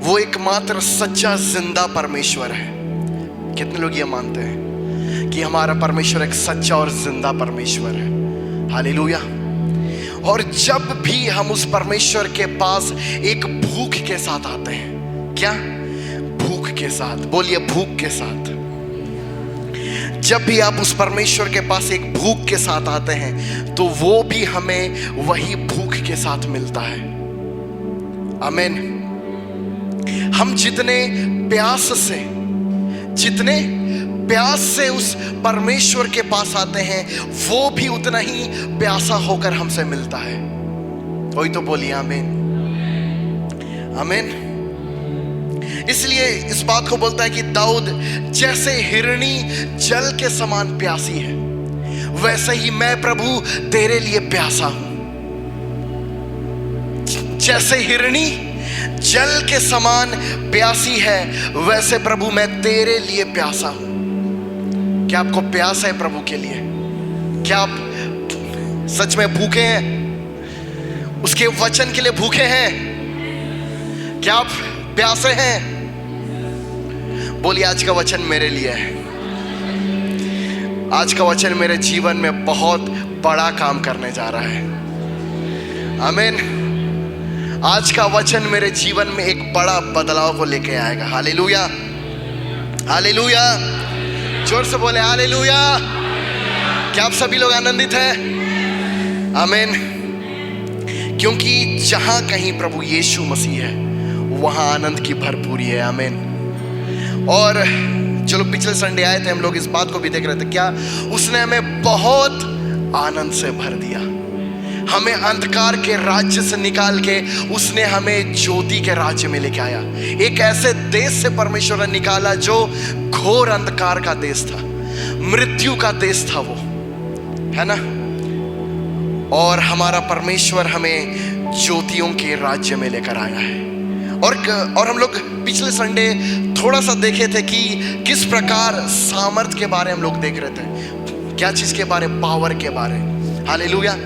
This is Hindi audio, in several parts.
वो एकमात्र सच्चा जिंदा परमेश्वर है। कितने लोग ये मानते हैं कि हमारा परमेश्वर एक सच्चा और जिंदा परमेश्वर है? हालेलुया। और जब भी हम उस परमेश्वर के पास एक भूख के साथ आते हैं, क्या भूख के साथ, बोलिए भूख के साथ। जब भी आप उस परमेश्वर के पास एक भूख के साथ आते हैं तो वो भी हमें वही भूख के साथ मिलता है। आमीन। हम जितने प्यास से उस परमेश्वर के पास आते हैं, वो भी उतना ही प्यासा होकर हमसे मिलता है। कोई तो बोलिए आमीन। आमीन। इसलिए इस बात को बोलता है कि दाऊद, जैसे हिरनी जल के समान प्यासी है, वैसे ही मैं प्रभु तेरे लिए प्यासा हूं। जैसे हिरनी जल के समान प्यासी है, वैसे प्रभु मैं तेरे लिए प्यासा हूं। क्या आपको प्यास है प्रभु के लिए? क्या आप सच में भूखे हैं? उसके वचन के लिए भूखे हैं? क्या आप प्यासे हैं? बोलिए आज का वचन मेरे लिए है। आज का वचन मेरे जीवन में बहुत बड़ा काम करने जा रहा है। आमीन। आज का वचन मेरे जीवन में एक बड़ा बदलाव को लेके आएगा। Hallelujah, hallelujah. जोर से बोले हालेलुया। क्या आप सभी लोग आनंदित हैं? आमीन। क्योंकि जहां कहीं प्रभु यीशु मसीह है, वहां आनंद की भरपूरी है। आमीन। और चलो पिछले संडे आए थे, हम लोग इस बात को भी देख रहे थे, क्या उसने हमें बहुत आनंद से भर दिया। हमें अंधकार के राज्य से निकाल के उसने हमें ज्योति के राज्य में लेके आया। एक ऐसे देश से परमेश्वर ने निकाला जो घोर अंधकार का देश था, मृत्यु का देश था वो, है ना। और हमारा परमेश्वर हमें ज्योतियों के राज्य में लेकर आया है। और हम लोग पिछले संडे थोड़ा सा देखे थे कि किस प्रकार सामर्थ के बारे हम लोग देख रहे थे। क्या चीज के बारे? पावर के बारे। हालेलुया।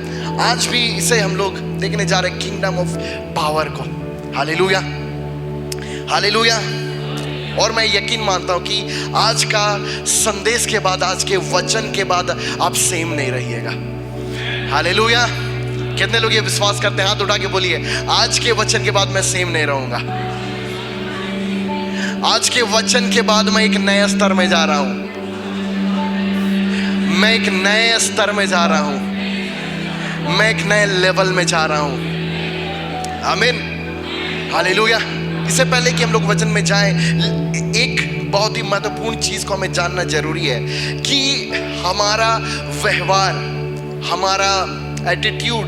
आज भी इसे हम लोग देखने जा रहे हैं, किंगडम ऑफ पावर को। Hallelujah, hallelujah. और मैं यकीन मानता हूं कि आज का संदेश के बाद, आज के वचन के बाद आप सेम नहीं रहिएगा। हालेलुया। कितने लोग ये विश्वास करते हैं? हाथ उठा के बोलिए, आज के वचन के बाद मैं सेम नहीं रहूंगा। आज के वचन के बाद मैं एक नए स्तर में जा रहा हूं। मैं एक नए स्तर में जा रहा हूं। मैं एक नए लेवल में जा रहा हूं। आमीन। हालेलुया। इससे पहले कि हम लोग वचन में जाएं, एक बहुत ही महत्वपूर्ण चीज को हमें जानना जरूरी है कि हमारा व्यवहार, हमारा एटीट्यूड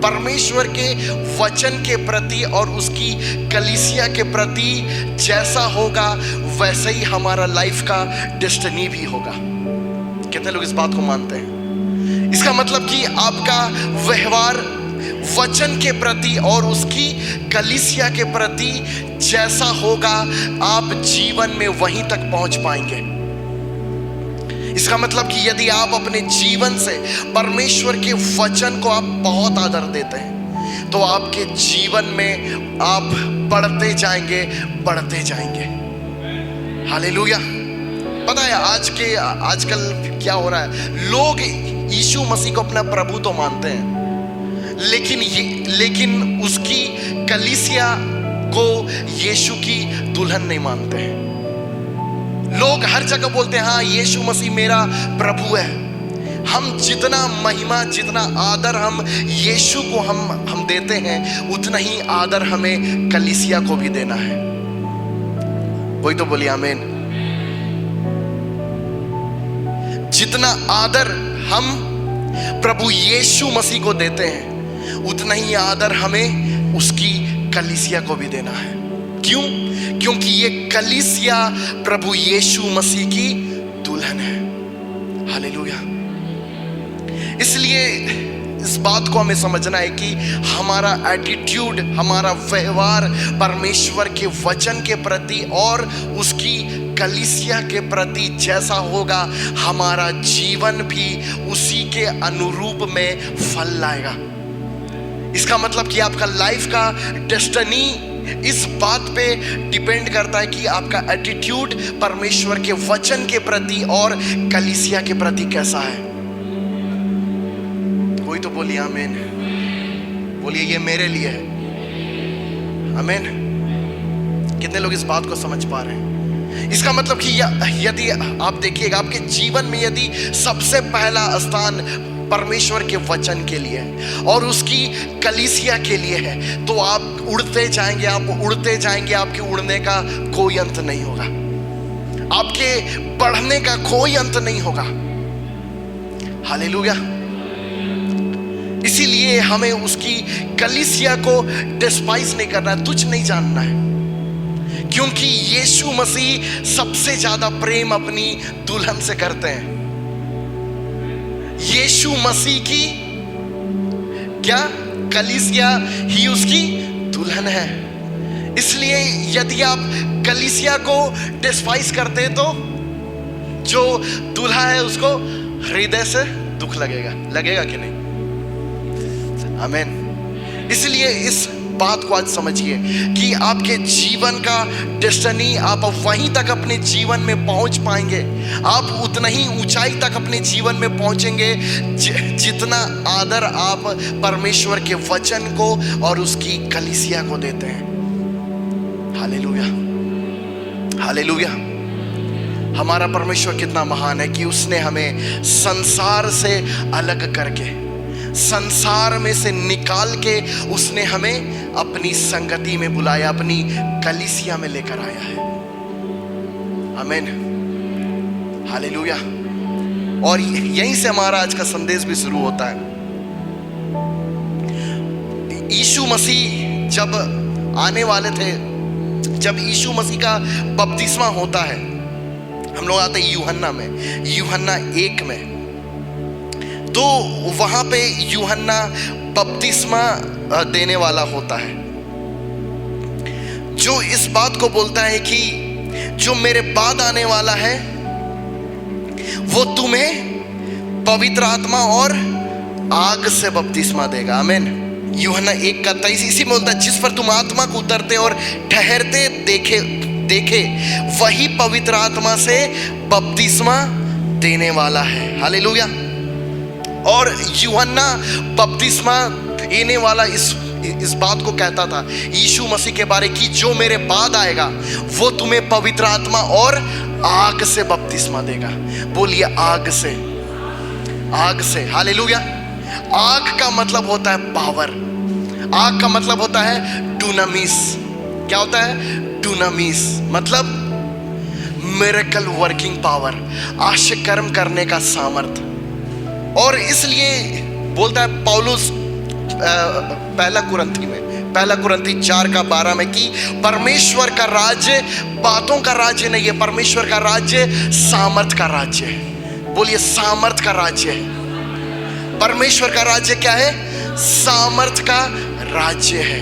परमेश्वर के वचन के प्रति और उसकी कलीसिया के प्रति जैसा होगा, वैसे ही हमारा लाइफ का डेस्टिनी भी होगा। कितने लोग इस बात को मानते हैं? इसका मतलब कि आपका व्यवहार वचन के प्रति और उसकी कलीसिया के प्रति जैसा होगा, आप जीवन में वहीं तक पहुंच पाएंगे। इसका मतलब कि यदि आप अपने जीवन से परमेश्वर के वचन को आप बहुत आदर देते हैं, तो आपके जीवन में आप बढ़ते जाएंगे, बढ़ते जाएंगे। हालेलुया। पता है आजकल क्या हो रहा है? लोग यीशु मसीह को अपना प्रभु तो मानते हैं, लेकिन उसकी कलीसिया को यीशु की दुल्हन नहीं मानते हैं। लोग हर जगह बोलते हैं हाँ यीशु मसीह मेरा प्रभु है। हम जितना महिमा, जितना आदर हम यीशु को हम देते हैं, उतना ही आदर हमें कलीसिया को भी देना है। कोई तो बोलिए आमीन। जितना आदर हम प्रभु यीशु मसीह को देते हैं, उतना ही आदर हमें उसकी कलीसिया को भी देना है। क्यों? क्योंकि ये कलीसिया प्रभु यीशु मसीह की दुल्हन है। हालेलुया। इसलिए इस बात को हमें समझना है कि हमारा एटीट्यूड, हमारा व्यवहार परमेश्वर के वचन के प्रति और उसकी कलीसिया के प्रति जैसा होगा, हमारा जीवन भी उसी के अनुरूप में फल लाएगा। इसका मतलब कि आपका लाइफ का डेस्टिनी इस बात पे डिपेंड करता है कि आपका एटीट्यूड परमेश्वर के वचन के प्रति और कलीसिया के प्रति कैसा है। कोई तो बोलिए आमीन, बोलिए ये मेरे लिए है। आमीन। कितने लोग इस बात को समझ पा रहे हैं? इसका मतलब कि यदि आप देखिएगा आपके जीवन में यदि सबसे पहला स्थान परमेश्वर के वचन के लिए है और उसकी कलीसिया के लिए है, तो आप उड़ते जाएंगे, आपके उड़ने का कोई अंत नहीं होगा, आपके बढ़ने का कोई अंत नहीं होगा। हालेलुया। इसीलिए हमें उसकी कलीसिया को डिस्पाइस नहीं करना है, तुच्छ नहीं जानना है, क्योंकि यीशु मसीह सबसे ज्यादा प्रेम अपनी दुल्हन से करते हैं। यीशु मसीह की क्या कलीसिया ही उसकी दुल्हन है। इसलिए यदि आप कलीसिया को डिस्पाइस करते हैं तो जो दूल्हा है उसको हृदय से दुख लगेगा कि नहीं? आमीन। इसलिए इस बात को आज समझिए कि आपके जीवन का डेस्टिनी, आप वहीं तक अपने जीवन में पहुंच पाएंगे, आप उतना ही ऊंचाई तक अपने जीवन में पहुंचेंगे जितना आदर आप परमेश्वर के वचन को और उसकी कलीसिया को देते हैं। Hallelujah, hallelujah. हमारा परमेश्वर कितना महान है कि उसने हमें संसार से अलग करके, संसार में से निकाल के उसने हमें अपनी संगति में बुलाया, अपनी कलीसिया में लेकर आया है। आमीन, हालेलुया। और यहीं से हमारा आज का संदेश भी शुरू होता है। यीशु मसीह जब आने वाले थे, जब यीशु मसीह का बपतिस्मा होता है, हम लोग आते हैं यूहन्ना में, यूहन्ना 1 में, तो वहां पे यूहन्ना बपतिस्मा देने वाला होता है, जो इस बात को बोलता है कि जो मेरे बाद आने वाला है वो तुम्हें पवित्र आत्मा और आग से बपतिस्मा देगा। आमीन। यूहन्ना 1:23 इसी में बोलता है, जिस पर तुम आत्मा को उतरते और ठहरते देखे वही पवित्र आत्मा से बपतिस्मा देने वाला है। हालेलुया। और यूहन्ना बपतिस्मा देने वाला इस बात को कहता था यीशु मसीह के बारे की, जो मेरे बाद आएगा वो तुम्हें पवित्र आत्मा और आग से बपतिस्मा देगा। बोलिए आग से, आग से। हालेलुया। आग का मतलब होता है पावर, आग का मतलब होता है डुनामिस। क्या होता है? डुनामिस मतलब मिरेकल वर्किंग पावर, आश्चर्य कर्म करने का सामर्थ। और इसलिए बोलता है पौलुस पहला कुरिन्थी 4:12 में कि परमेश्वर का राज्य बातों का राज्य नहीं है, परमेश्वर का राज्य सामर्थ का राज्य है। बोलिए सामर्थ का राज्य है। परमेश्वर का राज्य क्या है? सामर्थ का राज्य है।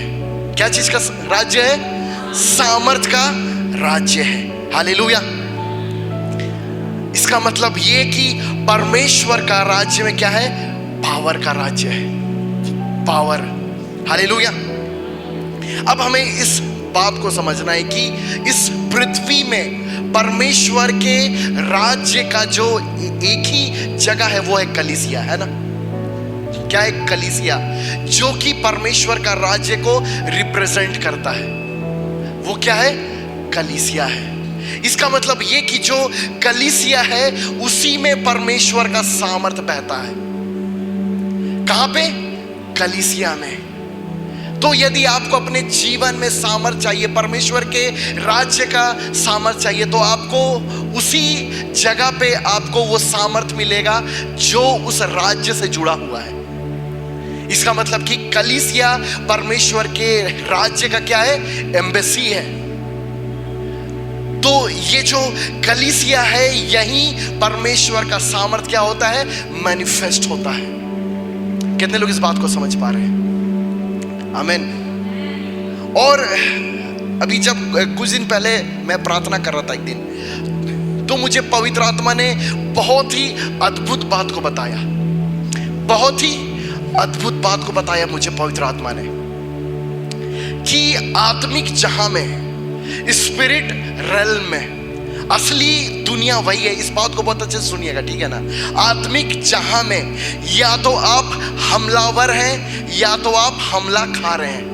क्या चीज का राज्य है? सामर्थ का राज्य है। हालेलुया। इसका मतलब ये कि परमेश्वर का राज्य में क्या है? पावर का राज्य है, पावर। हालेलुया। अब हमें इस बात को समझना है कि इस पृथ्वी में परमेश्वर के राज्य का जो एक ही जगह है वो है कलीसिया, है ना? क्या है? कलीसिया, जो कि परमेश्वर का राज्य को रिप्रेजेंट करता है, वो क्या है? कलीसिया है। इसका मतलब ये कि जो कलीसिया है उसी में परमेश्वर का सामर्थ बहता है। कहां पे? कलीसिया में। तो यदि आपको अपने जीवन में सामर्थ चाहिए, परमेश्वर के राज्य का सामर्थ चाहिए, तो आपको उसी जगह पे आपको वो सामर्थ मिलेगा जो उस राज्य से जुड़ा हुआ है। इसका मतलब कि कलीसिया परमेश्वर के राज्य का क्या है? एम्बेसी है। तो ये जो कलीसिया है, यही परमेश्वर का सामर्थ क्या होता है? मैनिफेस्ट होता है। कितने लोग इस बात को समझ पा रहे हैं? आमीन। और अभी जब कुछ दिन पहले मैं प्रार्थना कर रहा था एक दिन, तो मुझे पवित्र आत्मा ने बहुत ही अद्भुत बात को बताया, बहुत ही अद्भुत बात को बताया मुझे पवित्र आत्मा ने, कि आत्मिक जहां में, स्पिरिट रेल्म में, असली दुनिया वही है। इस बात को बहुत अच्छे से सुनिएगा, ठीक है ना। आत्मिक जहां में या तो आप हमलावर हैं या तो आप हमला खा रहे हैं,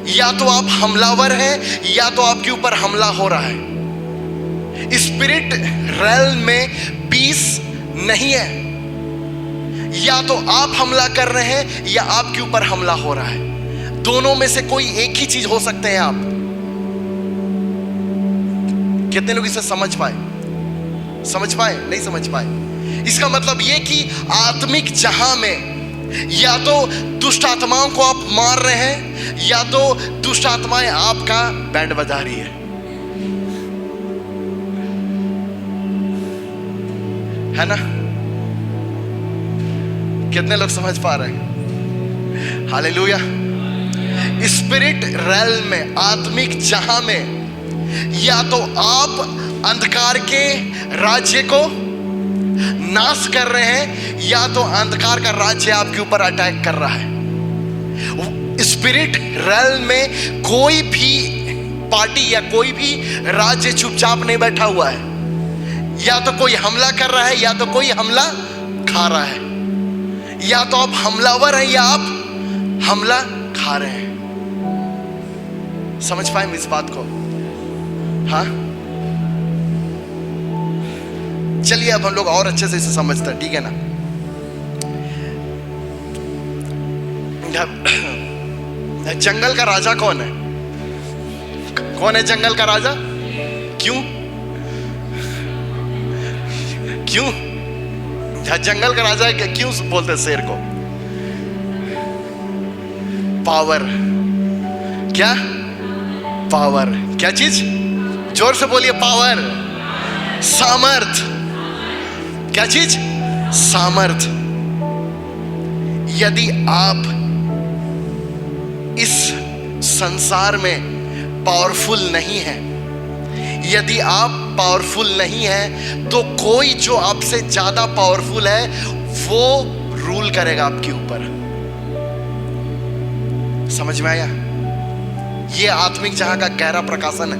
या तो आप हमलावर हैं या तो आपके ऊपर हमला हो रहा है। स्पिरिट रेल्म में पीस नहीं है, या तो आप हमला कर रहे हैं या आपके ऊपर हमला हो रहा है। दोनों में से कोई एक ही चीज हो सकते हैं आप। कितने लोग इसे समझ पाए? नहीं समझ पाए। इसका मतलब यह कि आत्मिक जहां में या तो दुष्ट आत्माओं को आप मार रहे हैं या तो दुष्ट आत्माएं आपका बैंड बजा रही है ना। कितने लोग समझ पा रहे हैं? हालेलुया। स्पिरिट रेल्म में, आत्मिक जहां में, या तो आप अंधकार के राज्य को नाश कर रहे हैं या तो अंधकार का राज्य आपके ऊपर अटैक कर रहा है। स्पिरिट रेल्म में कोई भी पार्टी या कोई भी राज्य चुपचाप नहीं बैठा हुआ है। या तो कोई हमला कर रहा है या तो कोई हमला खा रहा है। या तो आप हमलावर हैं या आप हमला खा रहे हैं। समझ पाए इस बात को? हाँ, चलिए अब हम लोग और अच्छे से इसे समझते हैं, ठीक है ना। जंगल का राजा कौन है? कौन है जंगल का राजा? क्यों? जंगल का राजा क्यों बोलते हैं शेर को? पावर। क्या पावर? क्या चीज? जोर से बोलिए। पावर, सामर्थ। क्या चीज? सामर्थ। यदि आप इस संसार में पावरफुल नहीं है, यदि आप पावरफुल नहीं है, तो कोई जो आपसे ज्यादा पावरफुल है वो रूल करेगा आपके ऊपर। समझ में आया? ये आत्मिक जहां का गहरा प्रकाशन है।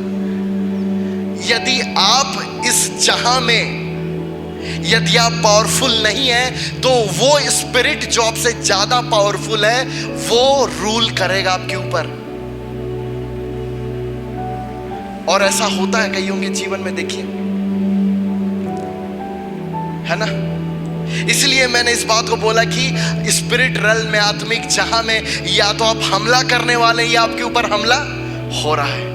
यदि आप इस जहां में, यदि आप पावरफुल नहीं है, तो वो स्पिरिट जो आपसे ज्यादा पावरफुल है वो रूल करेगा आपके ऊपर। और ऐसा होता है कईयों के जीवन में, देखिए, है ना। इसलिए मैंने इस बात को बोला कि स्पिरिट रेल्म में, आत्मिक जहां में, या तो आप हमला करने वाले या आपके ऊपर हमला हो रहा है।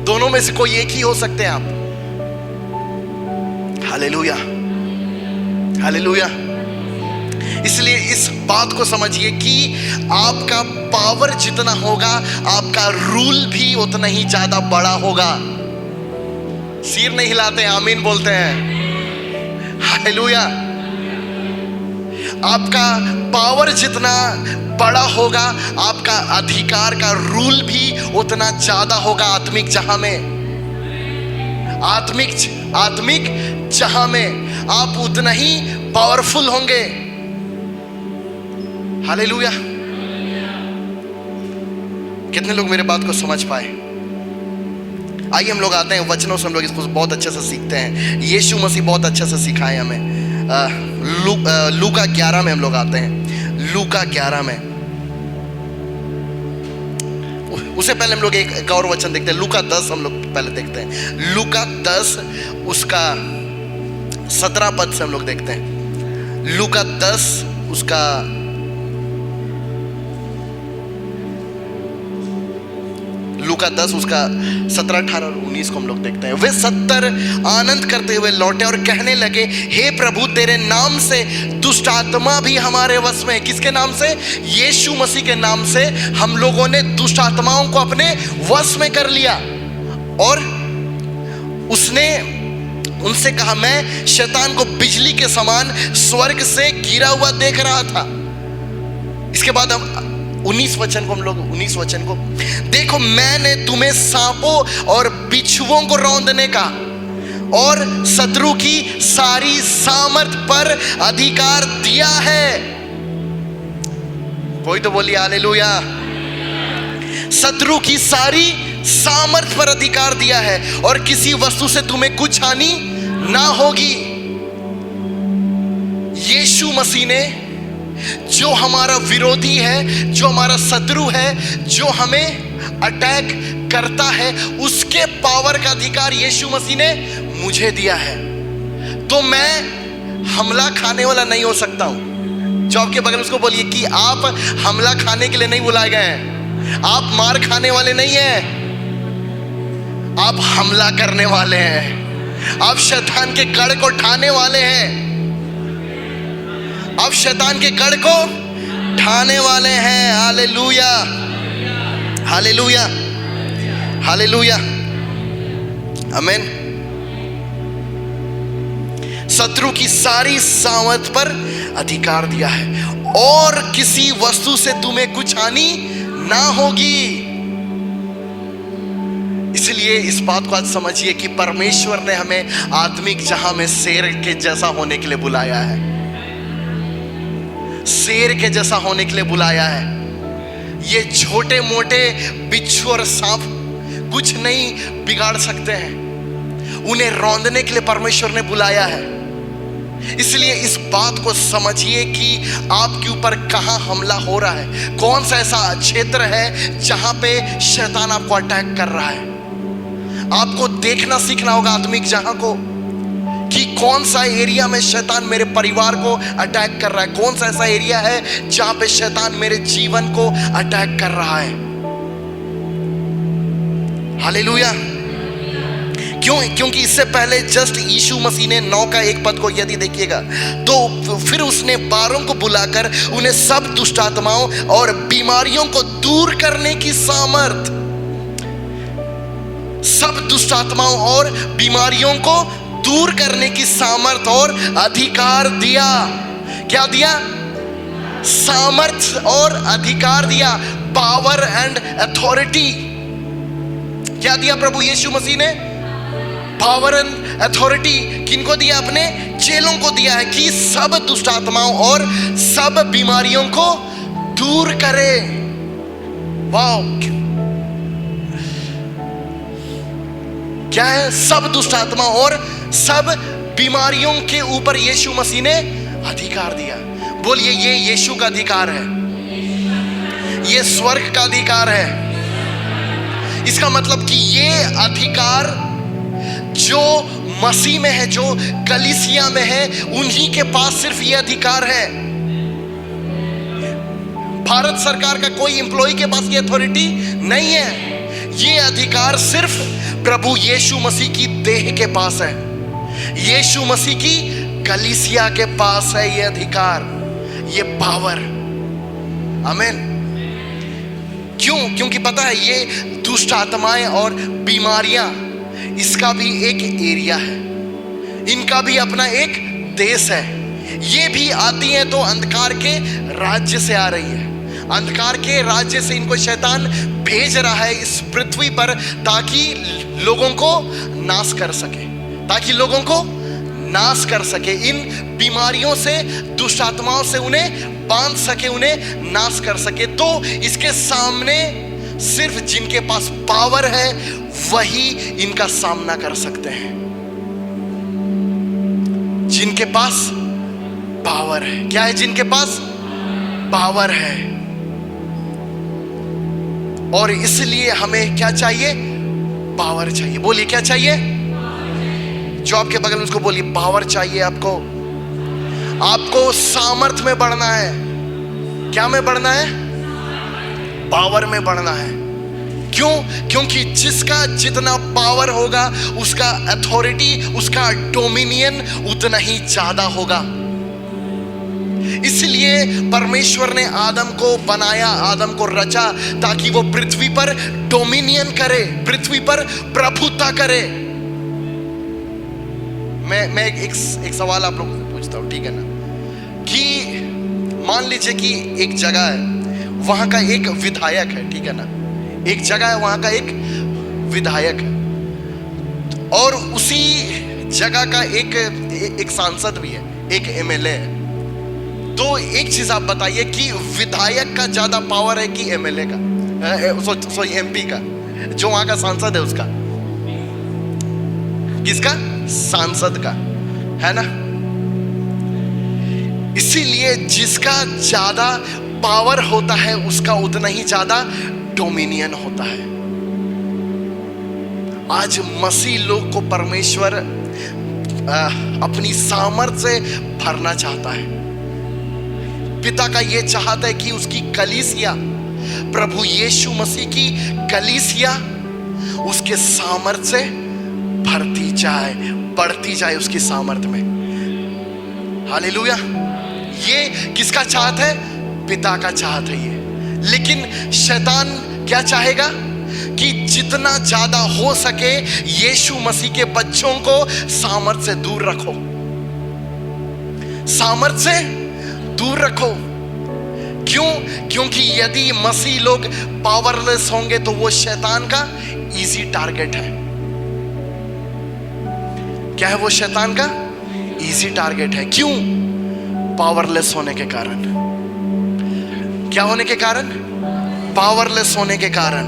दोनों में से कोई एक ही हो सकते हैं आप। Hallelujah, hallelujah. इसलिए इस बात को समझिए कि आपका पावर जितना होगा, आपका रूल भी उतना ही ज्यादा बड़ा होगा। सिर नहीं हिलाते, आमीन बोलते हैं। हालेलुया। आपका पावर जितना बड़ा होगा, आपका अधिकार का रूल भी उतना ज्यादा होगा आत्मिक जहां में। आत्मिक जहां में आप उतना ही पावरफुल होंगे। हालेलुया। कितने लोग मेरे बात को समझ पाए? आइए हम लोग आते हैं वचनों से, हम लोग इसको बहुत अच्छे से सीखते हैं। यीशु मसीह बहुत अच्छे से सिखाए हमें। लूका 11 में हम लोग आते हैं। लूका 11 में, उससे पहले हम लोग एक और वचन देखते हैं। लूका 10 हम लोग पहले देखते हैं। लूका 10 उसका 17 पद से हम लोग देखते हैं। लूका 10 उसका लूका 10 उसका 17, 18 और 19 को हम लोग देखते हैं। वे 70 आनंद करते हुए लौटे और कहने लगे, हे प्रभु, तेरे नाम से दुष्ट आत्मा भी हमारे वश में है। किसके नाम से? यीशु मसीह के नाम से हम लोगों ने दुष्ट आत्माओं को अपने वश में कर लिया। और उसने उनसे कहा, मैं शैतान को बिजली के समान स्वर्ग से गिरा हुआ देख रहा था। इसके बाद हम 19 वचन को, हम लोग 19 वचन को देखो, मैंने तुम्हें सांपों और बिच्छुओं को रौंदने का और शत्रु की सारी सामर्थ पर अधिकार दिया है। कोई तो बोलिए हालेलुया। शत्रु की सारी सामर्थ पर अधिकार दिया है और किसी वस्तु से तुम्हें कुछ हानि ना होगी। यीशु मसीह ने, जो हमारा विरोधी है, जो हमारा शत्रु है, जो हमें अटैक करता है, उसके पावर का अधिकार यीशु मसीह ने मुझे दिया है। तो मैं हमला खाने वाला नहीं हो सकता हूं। जो आपके बगल में उसको बोलिए कि आप हमला खाने के लिए नहीं बुलाए गए हैं, आप मार खाने वाले नहीं हैं, आप हमला करने वाले हैं, आप शैतान के गढ़ को ढाने वाले हैं, आप शैतान के गढ़ को ढाने वाले हैं। हालेलुया, हालेलुया, हालेलुया, आमीन। शत्रु की सारी सामर्थ पर अधिकार दिया है और किसी वस्तु से तुम्हें कुछ हानि ना होगी। इसलिए इस बात को आज समझिए कि परमेश्वर ने हमें आत्मिक जहां में शेर के जैसा होने के लिए बुलाया है, शेर के जैसा होने के लिए बुलाया है। ये छोटे मोटे बिच्छू और सांप कुछ नहीं बिगाड़ सकते हैं, उन्हें रौंदने के लिए परमेश्वर ने बुलाया है। इसलिए इस बात को समझिए कि आपके ऊपर कहां हमला हो रहा है, कौन सा ऐसा क्षेत्र है जहां पे शैतान आपको अटैक कर रहा है। आपको देखना सीखना होगा आत्मिक जहां को, कि कौन सा एरिया में शैतान मेरे परिवार को अटैक कर रहा है, कौन सा ऐसा एरिया है जहां पे शैतान मेरे जीवन को अटैक कर रहा है। हालेलुया। क्योंकि इससे पहले जस्ट यीशु मसीह ने 9 का 1 पद को यदि देखिएगा तो फिर उसने 12 को बुलाकर उन्हें सब दुष्ट आत्माओं और बीमारियों को दूर करने की सामर्थ, सब दुष्ट आत्माओं और बीमारियों को दूर करने की सामर्थ और अधिकार दिया। क्या दिया? सामर्थ और अधिकार दिया, पावर एंड अथॉरिटी। क्या दिया प्रभु यीशु मसीह ने? Power and authority. किनको दिया? अपने चेलों को दिया है कि सब दुष्ट आत्माओं और सब बीमारियों को दूर करे। वाह, क्या है? सब दुष्ट आत्मा और सब बीमारियों के ऊपर यीशु मसीह ने अधिकार दिया। बोलिए, ये यीशु का अधिकार है, ये स्वर्ग का अधिकार है। इसका मतलब कि ये अधिकार जो मसीह में है, जो कलीसिया में है, उन्हीं के पास सिर्फ ये अधिकार है। भारत सरकार का कोई एम्प्लॉय के पास ये अथॉरिटी नहीं है। ये अधिकार सिर्फ प्रभु यीशु मसीह की देह के पास है, यीशु मसीह की कलीसिया के पास है ये अधिकार, ये पावर। आमीन। क्यों? क्योंकि पता है ये दुष्ट आत्माएं और बीमारियां, इसका भी एक एरिया है, इनका भी अपना एक देश है। ये भी आती हैं तो अंधकार के राज्य से आ रही है, अंधकार के राज्य से इनको शैतान भेज रहा है इस पृथ्वी पर ताकि लोगों को नाश कर सके, ताकि लोगों को नाश कर सके, इन बीमारियों से, दुष्ट आत्माओं से उन्हें बांध सके, उन्हें नाश कर सके। तो इसके सामने सिर्फ जिनके पास पावर है वही इनका सामना कर सकते हैं, जिनके पास पावर है। क्या है? जिनके पास पावर है। और इसलिए हमें क्या चाहिए? पावर चाहिए। बोलिए, क्या चाहिए? जो आपके बगल में उसको बोलिए, पावर चाहिए आपको। आपको सामर्थ में बढ़ना है। क्या में बढ़ना है? पावर में बढ़ना है। क्यों? क्योंकि जिसका जितना पावर होगा उसका अथॉरिटी, उसका डोमिनियन उतना ही ज्यादा होगा। इसलिए परमेश्वर ने आदम को बनाया, आदम को रचा ताकि वो पृथ्वी पर डोमिनियन करे, पृथ्वी पर प्रभुता करे। मैं एक सवाल आप लोगों से पूछता हूं, ठीक है ना? कि मान लीजिए कि एक जगह है, वहां का एक विधायक है, ठीक है ना? एक जगह है, वहां का एक विधायक है और उसी जगह का एक सांसद भी है, एक एमएलए है। तो एक चीज आप बताइए कि विधायक का ज्यादा पावर है कि एमएलए का? सॉरी एमपी का, जो वहां का सांसद है उसका, किसका? सांसद का, है ना। इसीलिए जिसका ज्यादा पावर होता है उसका उतना ही ज्यादा डोमिनियन होता है। आज मसीह लोग को परमेश्वर अपनी सामर्थ से भरना चाहता है। पिता का ये चाहता है कि उसकी कलीसिया, प्रभु यीशु मसीह की कलीसिया उसके सामर्थ से भरती जाए, बढ़ती जाए उसकी सामर्थ में। हालेलुया। ये किसका चाहत है? पिता का चाहत है ये। लेकिन शैतान क्या चाहेगा कि जितना ज्यादा हो सके यीशु मसीह के बच्चों को सामर्थ से दूर रखो, सामर्थ से दूर रखो। क्यों? क्योंकि यदि मसीह लोग पावरलेस होंगे तो वो शैतान का इजी टारगेट है। क्या है वो? शैतान का इजी टारगेट है। क्यों? पावरलेस होने के कारण। क्या होने के कारण? पावरलेस होने के कारण।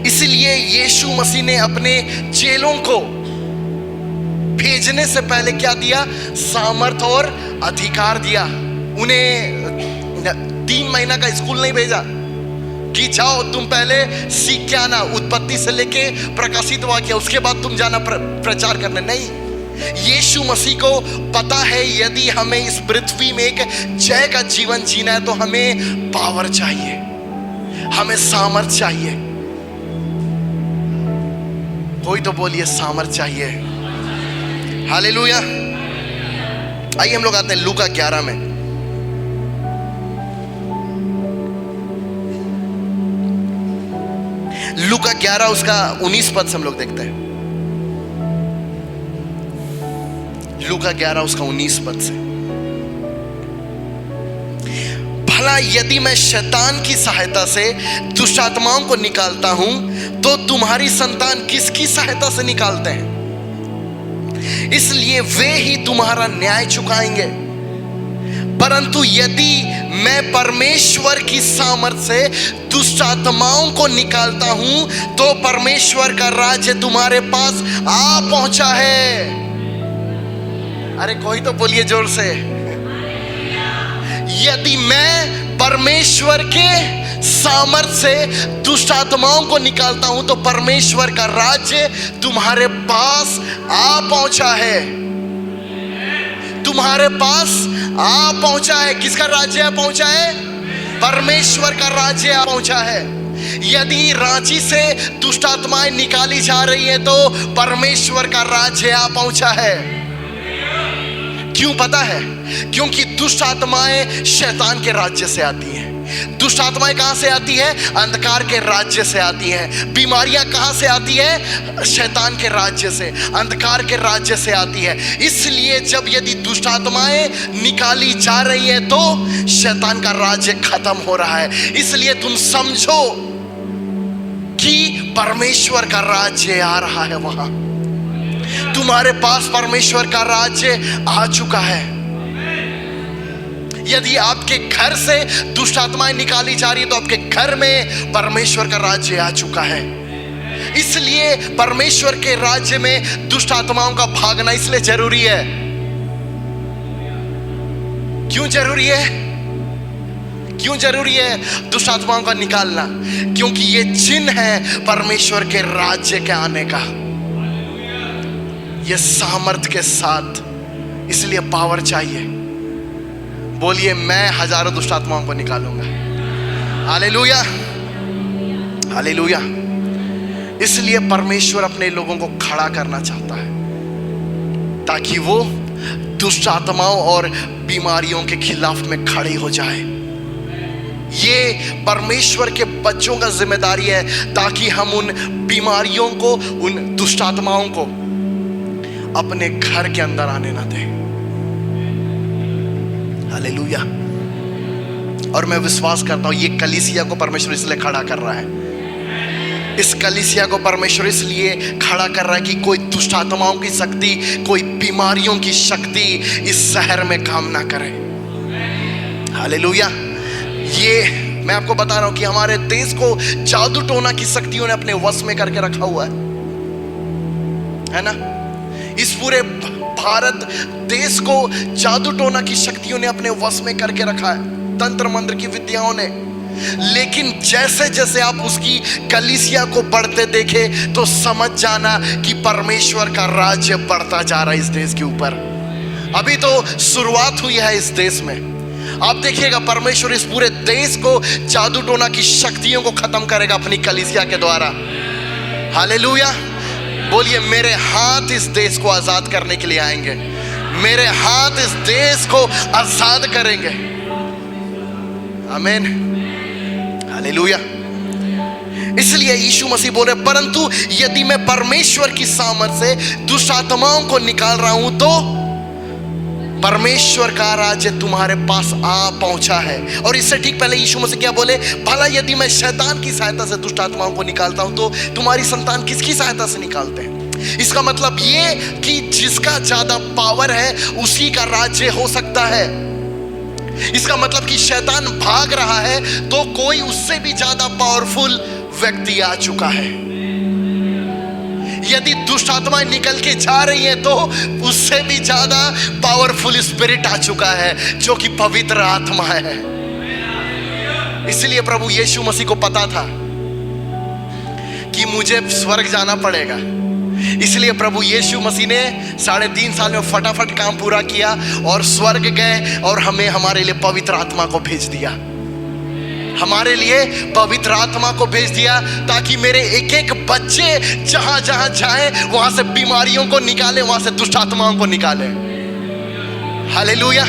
इसलिए यीशु मसीह ने अपने चेलों को भेजने से पहले क्या दिया? सामर्थ और अधिकार दिया। उन्हें 3 महीना का स्कूल नहीं भेजा कि जाओ तुम पहले सीख के आना, उत्पत्ति से लेके प्रकाशित वाक्य, उसके बाद तुम जाना प्रचार करने। नहीं, यीशु मसीह को पता है यदि हमें इस पृथ्वी में एक जय का जीवन जीना है तो हमें पावर चाहिए, हमें सामर्थ चाहिए। कोई तो बोलिए सामर्थ चाहिए। हालेलुया। आइए हम लोग आते हैं लूका 11 में। लूका 11 उसका 19 पद से हम लोग देखते हैं। लूका 11 उसका 19 पद से। भला यदि मैं शैतान की सहायता से दुष्ट आत्माओं को निकालता हूं तो तुम्हारी संतान किसकी सहायता से निकालते हैं? इसलिए वे ही तुम्हारा न्याय चुकाएंगे। परंतु यदि मैं परमेश्वर की सामर्थ से दुष्ट आत्माओं को निकालता हूं तो परमेश्वर का राज्य तुम्हारे पास आ पहुंचा है। अरे कोई तो बोलिए जोर से। यदि मैं परमेश्वर के सामर्थ से दुष्ट आत्माओं को निकालता हूं तो परमेश्वर का राज्य तुम्हारे पास आ पहुंचा है। तुम्हारे पास आ पहुंचा है। किसका राज्य आ पहुंचा है? परमेश्वर का राज्य आ पहुंचा है। यदि रांची से दुष्ट आत्माएं निकाली जा रही है तो परमेश्वर का राज्य आ पहुंचा है। क्यों पता है? क्योंकि दुष्ट आत्माएं शैतान के राज्य से आती हैं। दुष्ट आत्माएं कहां से आती है? अंधकार के राज्य से आती हैं। बीमारियां कहां से आती है? शैतान के राज्य से, अंधकार के राज्य से आती है। इसलिए जब यदि दुष्ट आत्माएं निकाली जा रही है तो शैतान का राज्य खत्म हो रहा है। इसलिए तुम समझो कि परमेश्वर का राज्य आ रहा है। वहां तुम्हारे पास परमेश्वर का राज्य आ चुका है। यदि आपके घर से दुष्ट आत्माएं निकाली जा रही है तो आपके घर में परमेश्वर का राज्य आ चुका है। इसलिए परमेश्वर के राज्य में दुष्ट आत्माओं का भागना इसलिए जरूरी है। क्यों जरूरी है? क्यों जरूरी है दुष्ट आत्माओं का निकालना? क्योंकि ये चिन्ह है परमेश्वर के राज्य के आने का। ये सामर्थ के साथ, इसलिए पावर चाहिए। बोलिए मैं हजारों दुष्ट आत्माओं को निकालूंगा। Hallelujah, hallelujah. इसलिए परमेश्वर अपने लोगों को खड़ा करना चाहता है ताकि वो दुष्ट आत्माओं और बीमारियों के खिलाफ में खड़े हो जाए। ये परमेश्वर के बच्चों का जिम्मेदारी है ताकि हम उन बीमारियों को, उन दुष्ट आत्माओं को अपने घर के अंदर आने ना दें। हालेलुया। और मैं विश्वास करता हूं ये कलीसिया को परमेश्वर इसलिए खड़ा कर रहा है। इस कलीसिया को परमेश्वर इसलिए खड़ा कर रहा है कि कोई दुष्ट आत्माओं की शक्ति, कोई बीमारियों की शक्ति इस शहर में काम ना करे। हालेलुया। ये मैं आपको बता रहा हूं कि हमारे देश को जादू टोना की शक्तियों ने अपने वश में करके रखा हुआ है ना। इस पूरे भारत देश को जादू टोना की शक्तियों ने अपने वश में करके रखा है, तंत्र मंत्र की विद्याओं ने। लेकिन जैसे जैसे आप उसकी कलीसिया को बढ़ते देखे तो समझ जाना कि परमेश्वर का राज्य बढ़ता जा रहा है इस देश के ऊपर। अभी तो शुरुआत हुई है इस देश में। आप देखिएगा परमेश्वर इस पूरे देश को जादू टोना की शक्तियों को खत्म करेगा अपनी कलीसिया के द्वारा। हालेलुया। बोलिए, मेरे हाथ इस देश को आजाद करने के लिए आएंगे, मेरे हाथ इस देश को आजाद करेंगे। आमीन, हालेलुया। इसलिए यीशु मसीह बोले, परंतु यदि मैं परमेश्वर की सामर्थ से दुष्ट आत्माओं को निकाल रहा हूं तो परमेश्वर का राज्य तुम्हारे पास आ पहुंचा है। और इससे ठीक पहले यीशु मसीह क्या बोले, भला यदि मैं शैतान की सहायता से दुष्ट आत्माओं को निकालता हूं तो तुम्हारी संतान किसकी सहायता से निकालते हैं? इसका मतलब ये कि जिसका ज्यादा पावर है उसी का राज्य हो सकता है। इसका मतलब कि शैतान भाग रहा है तो कोई उससे भी ज्यादा पावरफुल व्यक्ति आ चुका है। यदि दुष्ट आत्माएं निकल के जा रही हैं तो उससे भी ज्यादा पावरफुल स्पिरिट आ चुका है जो कि पवित्र आत्मा है। इसलिए प्रभु यीशु मसीह को पता था कि मुझे स्वर्ग जाना पड़ेगा। इसलिए प्रभु यीशु मसीह ने 3.5 साल में फटाफट काम पूरा किया और स्वर्ग गए और हमें हमारे लिए पवित्र आत्मा को भेज दिया। हमारे लिए पवित्र आत्मा को भेज दिया ताकि मेरे एक एक बच्चे जहां जहां जाए वहां से बीमारियों को निकाले, वहां से दुष्ट आत्माओं को निकाले। हालेलुया।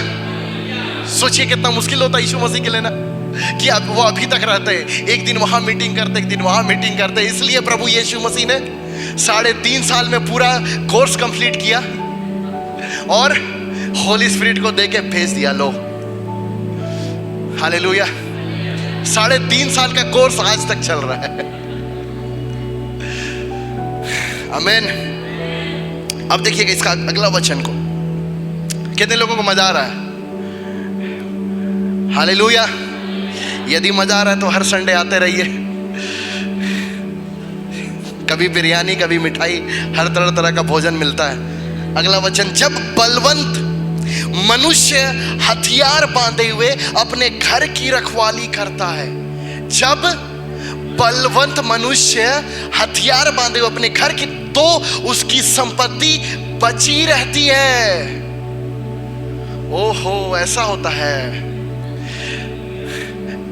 सोचिए कितना मुश्किल होता है यीशु मसीह के लिए ना, कि वो अभी तक रहते हैं, एक दिन वहां मीटिंग करते, एक दिन वहां मीटिंग करते। इसलिए प्रभु यीशु मसीह ने 3.5 साल में पूरा कोर्स कंप्लीट किया और होली स्पिरिट को देके भेज दिया। लो, हालेलुया। 3.5 साल का कोर्स आज तक चल रहा है। आमीन। अब देखिएगा इसका अगला वचन को, कितने लोगों को मजा आ रहा है? हालेलुया। यदि मजा आ रहा है तो हर संडे आते रहिए। कभी बिरयानी, कभी मिठाई, हर तरह तरह का भोजन मिलता है। अगला वचन, जब बलवंत मनुष्य हथियार बांधे हुए अपने घर की रखवाली करता है, जब बलवंत मनुष्य हथियार बांधे हुए अपने घर की, तो उसकी संपत्ति बची रहती है। ओहो, ऐसा होता है।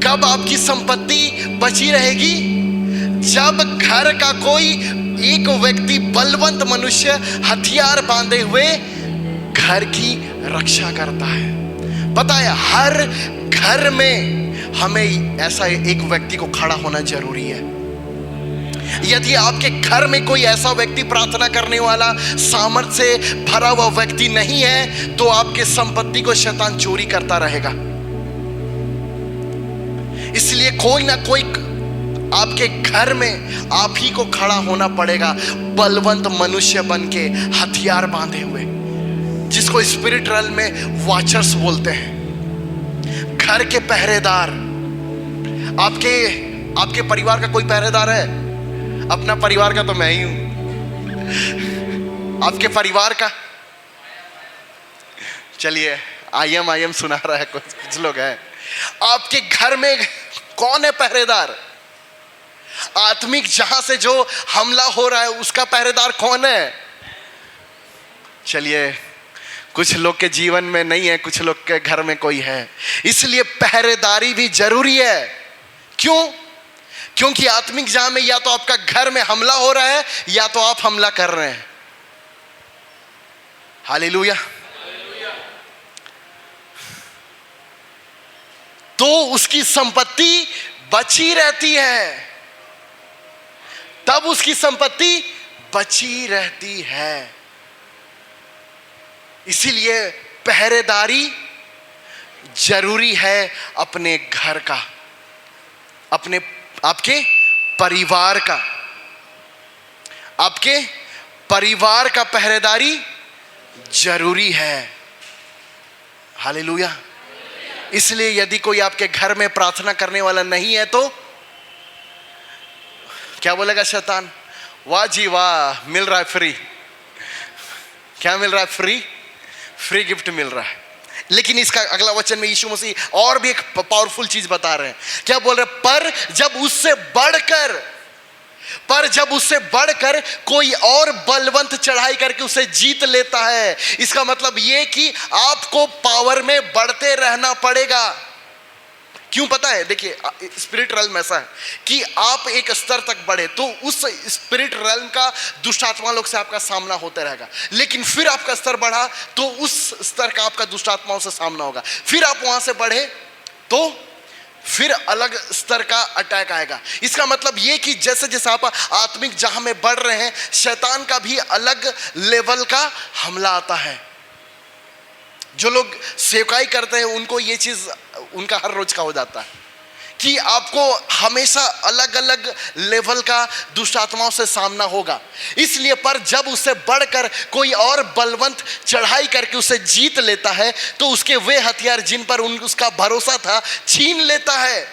कब आपकी संपत्ति बची रहेगी? जब घर का कोई एक व्यक्ति, बलवंत मनुष्य हथियार बांधे हुए घर की रक्षा करता है। पता है, हर घर में हमें ऐसा एक व्यक्ति को खड़ा होना जरूरी है। यदि आपके घर में कोई ऐसा व्यक्ति, प्रार्थना करने वाला, सामर्थ्य से भरा हुआ व्यक्ति नहीं है तो आपके संपत्ति को शैतान चोरी करता रहेगा। इसलिए कोई ना कोई आपके घर में आप ही को खड़ा होना पड़ेगा, बलवंत मनुष्य बन के, हथियार बांधे हुए, जिसको स्पिरिचुअल में वॉचर्स बोलते हैं। घर के पहरेदार। आपके परिवार का कोई पहरेदार है? अपना परिवार का तो मैं ही हूं। आपके परिवार का? चलिए, आई एम सुना रहा है, कुछ लोग हैं। आपके घर में कौन है पहरेदार? आत्मिक जहां से जो हमला हो रहा है उसका पहरेदार कौन है? चलिए, कुछ लोग के जीवन में नहीं है, कुछ लोग के घर में कोई है। इसलिए पहरेदारी भी जरूरी है। क्यों? क्योंकि आत्मिक जहां में या तो आपका घर में हमला हो रहा है या तो आप हमला कर रहे हैं। हालेलुया। तो उसकी संपत्ति बची रहती है, तब उसकी संपत्ति बची रहती है। इसीलिए पहरेदारी जरूरी है अपने घर का, आपके परिवार का। आपके परिवार का पहरेदारी जरूरी है। हालेलुया। इसलिए यदि कोई आपके घर में प्रार्थना करने वाला नहीं है तो क्या बोलेगा शैतान? वाह जी वाह, मिल रहा है फ्री। क्या मिल रहा है? फ्री, फ्री गिफ्ट मिल रहा है। लेकिन इसका अगला वचन में यीशु मसीह और भी एक पावरफुल चीज बता रहे हैं। क्या बोल रहे हैं? पर जब उससे बढ़कर कोई और बलवंत चढ़ाई करके उसे जीत लेता है। इसका मतलब यह कि आपको पावर में बढ़ते रहना पड़ेगा। क्यों पता है? देखिए, स्पिरिट रेल्म ऐसा है कि आप एक स्तर तक बढ़े तो उस स्पिरिट रेल्म का दुष्ट आत्मा लोग से आपका सामना होता रहेगा। लेकिन फिर आपका स्तर बढ़ा तो उस स्तर का आपका दुष्ट आत्माओं से सामना होगा। फिर आप वहां से बढ़े तो फिर अलग स्तर का अटैक आएगा। इसका मतलब यह कि जैसे जैसे आप आत्मिक जहां में बढ़ रहे हैं, शैतान का भी अलग लेवल का हमला आता है। जो लोग सेवकाई करते हैं उनको ये चीज उनका हर रोज का हो जाता है कि आपको हमेशा अलग अलग लेवल का दुष्ट आत्माओं से सामना होगा। इसलिए पर जब उससे बढ़कर कोई और बलवंत चढ़ाई करके उसे जीत लेता है तो उसके वे हथियार जिन पर उसका भरोसा था छीन लेता है।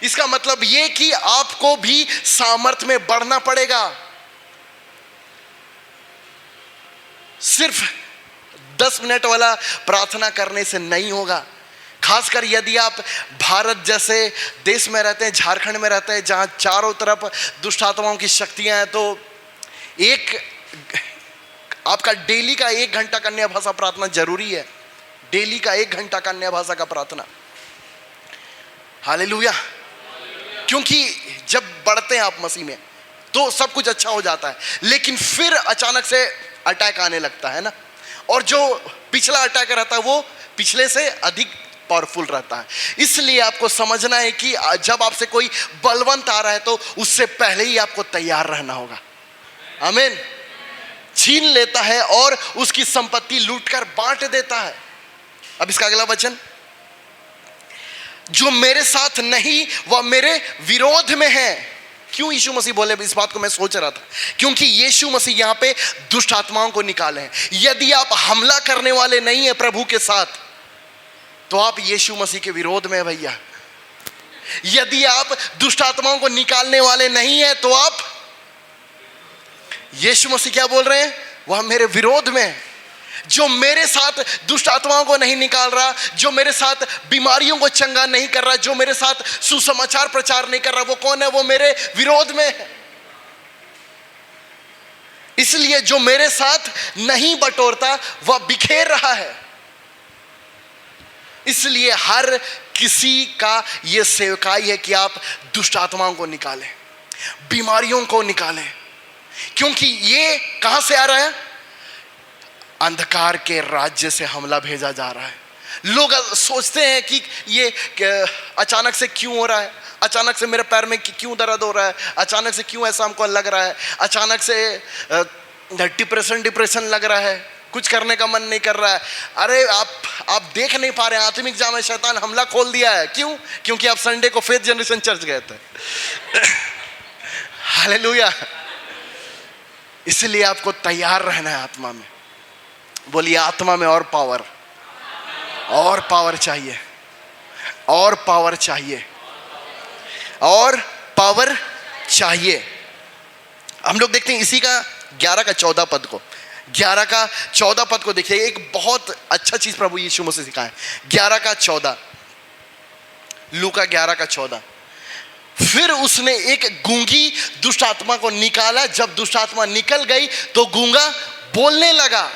इसका मतलब यह कि आपको भी सामर्थ्य में बढ़ना पड़ेगा। सिर्फ 10 मिनट वाला प्रार्थना करने से नहीं होगा। खासकर यदि आप भारत जैसे देश में रहते हैं, झारखंड में रहते हैं, जहां चारों तरफ दुष्ट आत्माओं की शक्तियां हैं, तो आपका डेली का 1 घंटा का अन्य भाषा प्रार्थना जरूरी है। डेली का 1 घंटा का अन्य भाषा का प्रार्थना। हालेलुया। क्योंकि जब बढ़ते हैं आप मसीह में तो सब कुछ अच्छा हो जाता है, लेकिन फिर अचानक से अटैक आने लगता है ना, और जो पिछला अटैक रहता है वो पिछले से अधिक पावरफुल रहता है। इसलिए आपको समझना है कि जब आपसे कोई बलवंत आ रहा है तो उससे पहले ही आपको तैयार रहना होगा। आमीन। छीन लेता है और उसकी संपत्ति लूटकर बांट देता है। अब इसका अगला वचन, जो मेरे साथ नहीं वह मेरे विरोध में है। क्यों यीशु मसीह बोले? इस बात को मैं सोच रहा था, क्योंकि यीशु मसीह यहां पे दुष्ट आत्माओं को निकाले हैं। यदि आप हमला करने वाले नहीं है प्रभु के साथ तो आप यीशु मसीह के विरोध में है भैया। यदि आप दुष्ट आत्माओं को निकालने वाले नहीं है तो आप, यीशु मसीह क्या बोल रहे हैं? वह मेरे विरोध में है। जो मेरे साथ दुष्ट आत्माओं को नहीं निकाल रहा, जो मेरे साथ बीमारियों को चंगा नहीं कर रहा, जो मेरे साथ सुसमाचार प्रचार नहीं कर रहा, वो कौन है? वो मेरे विरोध में है। इसलिए जो मेरे साथ नहीं बटोरता वह बिखेर रहा है। इसलिए हर किसी का यह सेवकाई है कि आप दुष्ट आत्माओं को निकालें, बीमारियों को निकालें, क्योंकि ये कहां से आ रहा है? अंधकार के राज्य से हमला भेजा जा रहा है। लोग सोचते हैं कि ये अचानक से क्यों हो रहा है, अचानक से मेरे पैर में क्यों दर्द हो रहा है, अचानक से क्यों ऐसा हमको लग रहा है, अचानक से डिप्रेशन लग रहा है, कुछ करने का मन नहीं कर रहा है। अरे आप देख नहीं पा रहे हैं, आत्मिक जाम में शैतान हमला खोल दिया है। क्यों? क्योंकि आप संडे को फेथ जनरेशन चर्च गए थे। हालेलुया। इसलिए आपको तैयार रहना है आत्मा में। बोलिए, आत्मा में और पावर चाहिए, और पावर चाहिए, और पावर चाहिए। हम लोग देखते हैं इसी का 11 का 14 पद को, 11 का 14 पद को देखिए। एक बहुत अच्छा चीज प्रभु यीशु मसीह सिखाए। 11 का 14, लूका 11 का 14। फिर उसने एक गूंगी दुष्ट आत्मा को निकाला। जब दुष्ट आत्मा निकल गई तो गूंगा बोलने लगा।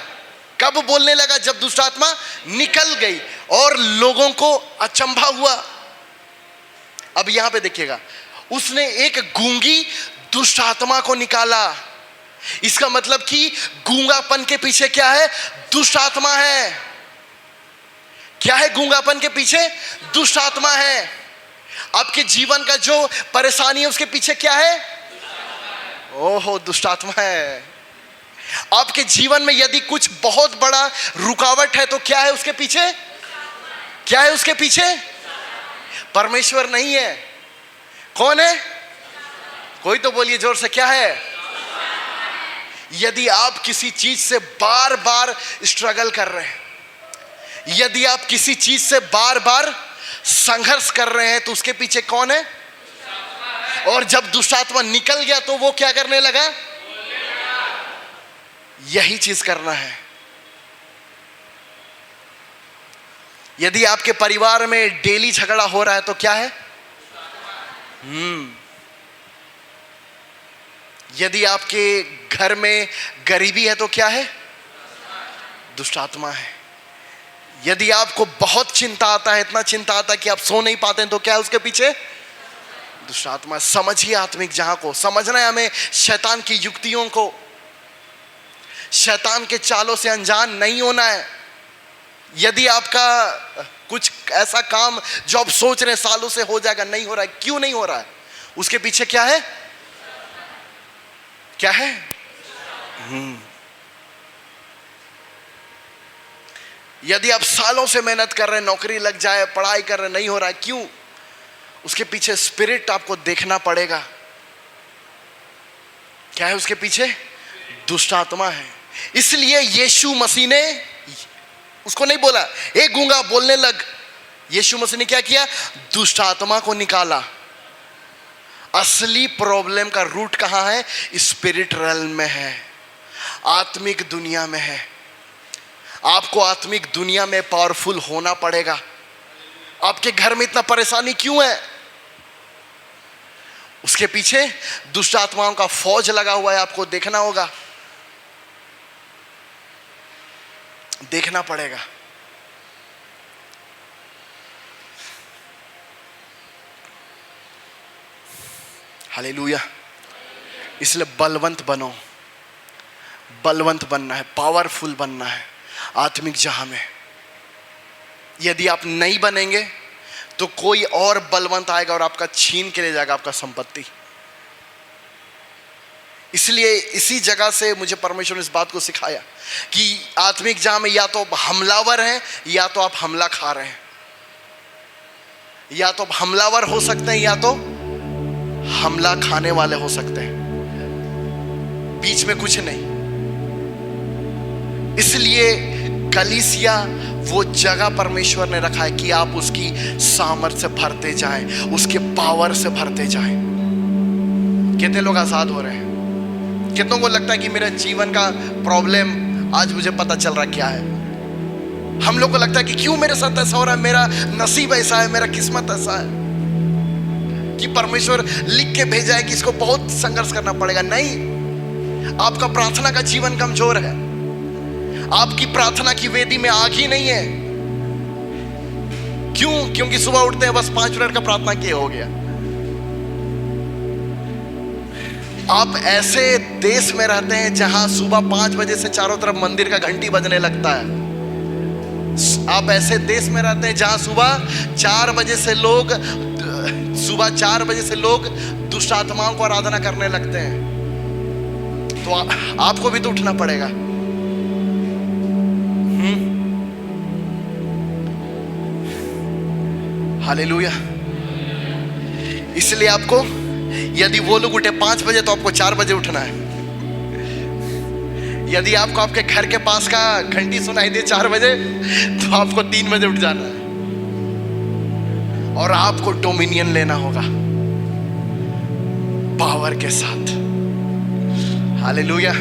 कब बोलने लगा? जब दुष्ट आत्मा निकल गई और लोगों को अचंभा हुआ। अब यहां पे देखिएगा, उसने एक गूंगी दुष्ट आत्मा को निकाला। इसका मतलब कि गूंगापन के पीछे क्या है? दुष्ट आत्मा है। क्या है गूंगापन के पीछे? दुष्ट आत्मा है। आपके जीवन का जो परेशानी है उसके पीछे क्या है? ओहो, दुष्ट आत्मा है। आपके जीवन में यदि कुछ बहुत बड़ा रुकावट है तो क्या है उसके पीछे? क्या है उसके पीछे? परमेश्वर नहीं है। कौन है? कोई तो बोलिए जोर से, क्या है? यदि आप किसी चीज से बार बार स्ट्रगल कर रहे हैं, यदि आप किसी चीज से बार बार संघर्ष कर रहे हैं तो उसके पीछे कौन है? और जब दुष्ट आत्मा निकल गया तो वो क्या करने लगा? यही चीज करना है। यदि आपके परिवार में डेली झगड़ा हो रहा है तो क्या है? यदि आपके घर में गरीबी है तो क्या है? दुष्ट आत्मा है। यदि आपको बहुत चिंता आता है, इतना चिंता आता है कि आप सो नहीं पाते हैं, तो क्या है उसके पीछे? दुष्ट आत्मा। समझिए आत्मिक जहां को समझना है हमें, शैतान की युक्तियों को, शैतान के चालों से अनजान नहीं होना है। यदि आपका कुछ ऐसा काम जो आप सोच रहे हैं सालों से हो जाएगा, नहीं हो रहा है, क्यों नहीं हो रहा है? उसके पीछे क्या है? क्या है? यदि आप सालों से मेहनत कर रहे हैं, नौकरी लग जाए, पढ़ाई कर रहे हैं, नहीं हो रहा है, क्यों? उसके पीछे स्पिरिट आपको देखना पड़ेगा। क्या है उसके पीछे? दुष्ट आत्मा है। इसलिए यीशु मसीह ने उसको नहीं बोला ए गूंगा बोलने लग। यीशु मसीह ने क्या किया? दुष्ट आत्मा को निकाला। असली प्रॉब्लम का रूट कहां है? स्पिरिट रेल्म में है, आत्मिक दुनिया में है। आपको आत्मिक दुनिया में पावरफुल होना पड़ेगा। आपके घर में इतना परेशानी क्यों है? उसके पीछे दुष्ट आत्माओं का फौज लगा हुआ है। आपको देखना होगा, देखना पड़ेगा। हालेलुया। इसलिए बलवंत बनो। बलवंत बनना है, पावरफुल बनना है आत्मिक जहां में। यदि आप नहीं बनेंगे तो कोई और बलवंत आएगा और आपका छीन के ले जाएगा आपका संपत्ति। इसलिए इसी जगह से मुझे परमेश्वर ने इस बात को सिखाया कि आत्मिक जहां में या तो आप हमलावर हैं या तो आप हमला खा रहे हैं। या तो आप हमलावर हो सकते हैं या तो हमला खाने वाले हो सकते हैं, बीच में कुछ नहीं। इसलिए कलीसिया वो जगह परमेश्वर ने रखा है कि आप उसकी सामर्थ्य से भरते जाएं, उसके पावर से भरते जाएं। कितने लोग आजाद हो रहे हैं? कितनों को लगता है कि मेरा जीवन का प्रॉब्लम आज मुझे पता चल रहा क्या है? हम लोग को लगता है कि क्यों मेरे साथ ऐसा हो रहा है, मेरा नसीब ऐसा है, मेरा किस्मत ऐसा है कि परमेश्वर लिख के भेजा है कि इसको बहुत संघर्ष करना पड़ेगा। नहीं, आपका प्रार्थना का जीवन कमजोर है, आपकी प्रार्थना की वेदी में आग ही नहीं है। क्यों? क्योंकि सुबह उठते हैं बस 5 मिनट का प्रार्थना किए हो गया। आप ऐसे देश में रहते हैं जहां सुबह 5 बजे से चारों तरफ मंदिर का घंटी बजने लगता है। आप ऐसे देश में रहते हैं जहां सुबह 4 बजे से लोग दुष्ट आत्माओं को आराधना करने लगते हैं। तो आपको भी तो उठना पड़ेगा। हालेलुया। इसलिए आपको, यदि वो लोग उठे 5 बजे तो आपको 4 बजे उठना है। यदि आपको आपके घर के पास का घंटी सुनाई दे 4 बजे तो आपको 3 बजे उठ जाना है और आपको डोमिनियन लेना होगा पावर के साथ। हालेलुया।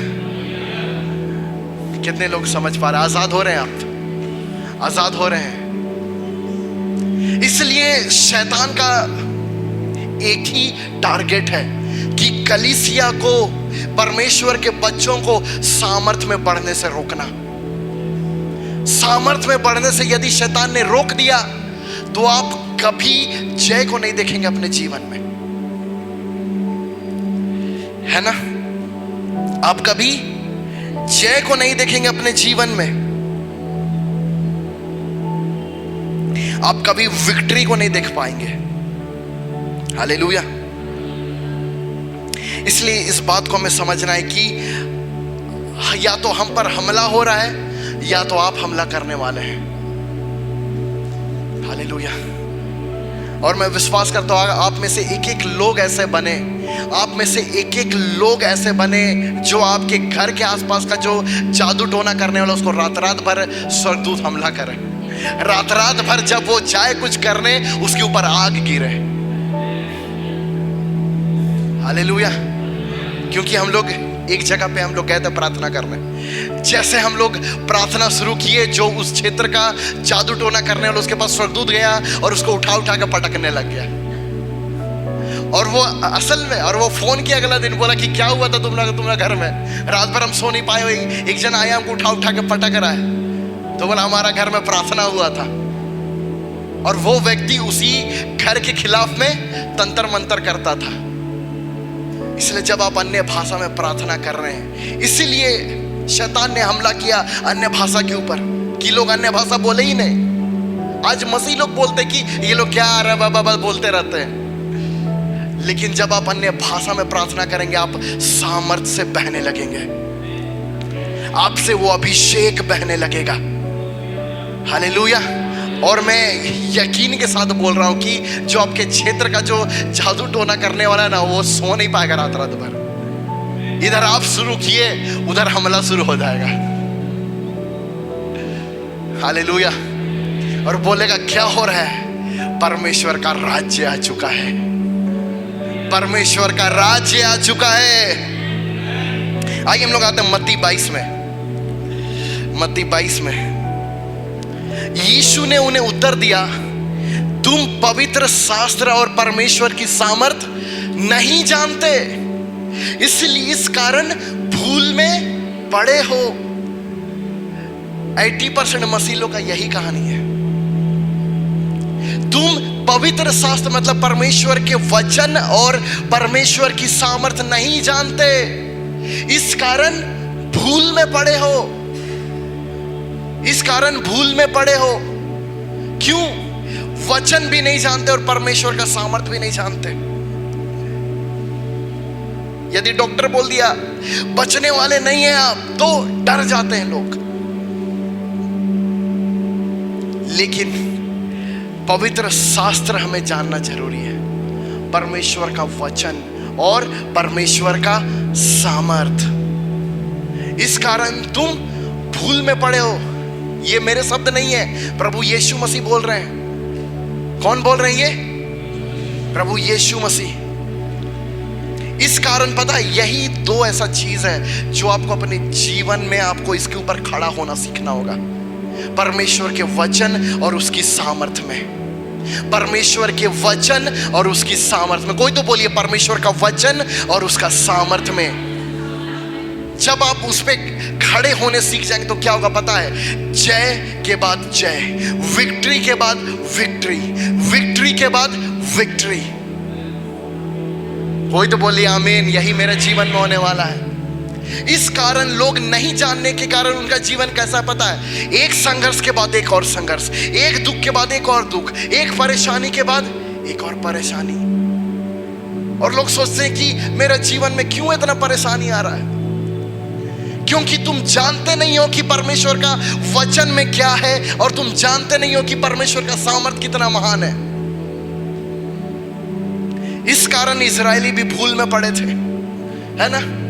कितने लोग समझ पा रहे? आजाद हो रहे हैं आप, आजाद हो रहे हैं। इसलिए शैतान का एक ही टारगेट है कि कलीसिया को, परमेश्वर के बच्चों को सामर्थ्य में बढ़ने से रोकना। सामर्थ्य में बढ़ने से यदि शैतान ने रोक दिया तो आप कभी जय को नहीं देखेंगे अपने जीवन में, है ना? आप कभी जय को नहीं देखेंगे अपने जीवन में, आप कभी विक्ट्री को नहीं देख पाएंगे। हालेलुया। इसलिए इस बात को हमें समझना है कि या तो हम पर हमला हो रहा है या तो आप हमला करने वाले हैं। हालेलुया। और मैं विश्वास करता हूँ आप में से एक लोग ऐसे बने, आप में से एक लोग ऐसे बने जो आपके घर के आसपास का जो जादू टोना करने वाला उसको रात रात भर स्वर्गदूत हमला करें। रात रात भर जब वो जाए कुछ करने, उसके ऊपर आग गिरे। हालेलुया। क्योंकि हम लोग एक जगह पे हम लोग गए थे प्रार्थना करने। जैसे हम लोग प्रार्थना शुरू किए, जो उस क्षेत्र का जादू टोना करने वाला, उसके पास स्वर्गदूत गया और उसको उठा उठा के पटकने लग गया। और वो असल में, और वो फोन किया अगला दिन, बोला कि क्या हुआ था तुम्हारा घर में, रात भर हम सो नहीं पाए। एक जन आया, हमको उठा उठा के पटक रहा है। तो बोला हमारा घर में प्रार्थना हुआ था। और वो व्यक्ति उसी घर के खिलाफ में तंत्र मंत्र करता था। इसलिए जब आप अन्य भाषा में प्रार्थना कर रहे हैं, इसीलिए शैतान ने हमला किया अन्य भाषा के ऊपर कि लोग अन्य भाषा बोले ही नहीं। आज मसीह लोग बोलते कि ये लोग क्या आ रहा बाबा बोलते रहते हैं। लेकिन जब आप अन्य भाषा में प्रार्थना करेंगे, आप सामर्थ से बहने लगेंगे, आपसे वो अभिषेक बहने लगेगा। हालेलुया। और मैं यकीन के साथ बोल रहा हूं कि जो आपके क्षेत्र का जो जादू टोना करने वाला है ना, वो सो नहीं पाएगा रात रात भर। इधर आप शुरू किए, उधर हमला शुरू हो जाएगा। हालेलुया। और बोलेगा क्या हो रहा है? परमेश्वर का राज्य आ चुका है, परमेश्वर का राज्य आ चुका है। आइए हम लोग आते हैं मत्ती 22 में। मत्ती 22 में यीशु ने उन्हें उत्तर दिया, तुम पवित्र शास्त्र और परमेश्वर की सामर्थ नहीं जानते, इसलिए इस कारण भूल में पड़े हो। 80% मसीलों का यही कहानी है। तुम पवित्र शास्त्र मतलब परमेश्वर के वचन और परमेश्वर की सामर्थ नहीं जानते, इस कारण भूल में पड़े हो। इस कारण भूल में पड़े हो। क्यों? वचन भी नहीं जानते और परमेश्वर का सामर्थ भी नहीं जानते। यदि डॉक्टर बोल दिया बचने वाले नहीं हैं आप, तो डर जाते हैं लोग। लेकिन पवित्र शास्त्र हमें जानना जरूरी है, परमेश्वर का वचन और परमेश्वर का सामर्थ। इस कारण तुम भूल में पड़े हो। ये मेरे शब्द नहीं है, प्रभु यीशु मसीह बोल रहे हैं। कौन बोल रहे हैं ये? प्रभु यीशु मसीह। इस कारण पता है, यही दो ऐसा चीज है जो आपको अपने जीवन में, आपको इसके ऊपर खड़ा होना सीखना होगा। परमेश्वर के वचन और उसकी सामर्थ में। परमेश्वर के वचन और उसकी सामर्थ में। कोई तो बोलिए परमेश्वर का वचन और उसका सामर्थ में। जब आप उस पे खड़े होने सीख जाएंगे तो क्या होगा पता है? जय के बाद जय, विक्ट्री के बाद विक्ट्री, विक्ट्री के बाद विक्ट्री। कोई तो बोलिए आमीन। यही मेरे जीवन में होने वाला है। इस कारण लोग नहीं जानने के कारण उनका जीवन कैसा पता है? एक संघर्ष के बाद एक और संघर्ष, एक दुख के बाद एक और दुख, एक परेशानी के बाद एक और परेशानी। और लोग सोचते हैं कि मेरे जीवन में क्यों इतना परेशानी आ रहा है? क्योंकि तुम जानते नहीं हो कि परमेश्वर का वचन में क्या है, और तुम जानते नहीं हो कि परमेश्वर का सामर्थ कितना महान है। इस कारण इजरायली भी भूल में पड़े थे, है ना?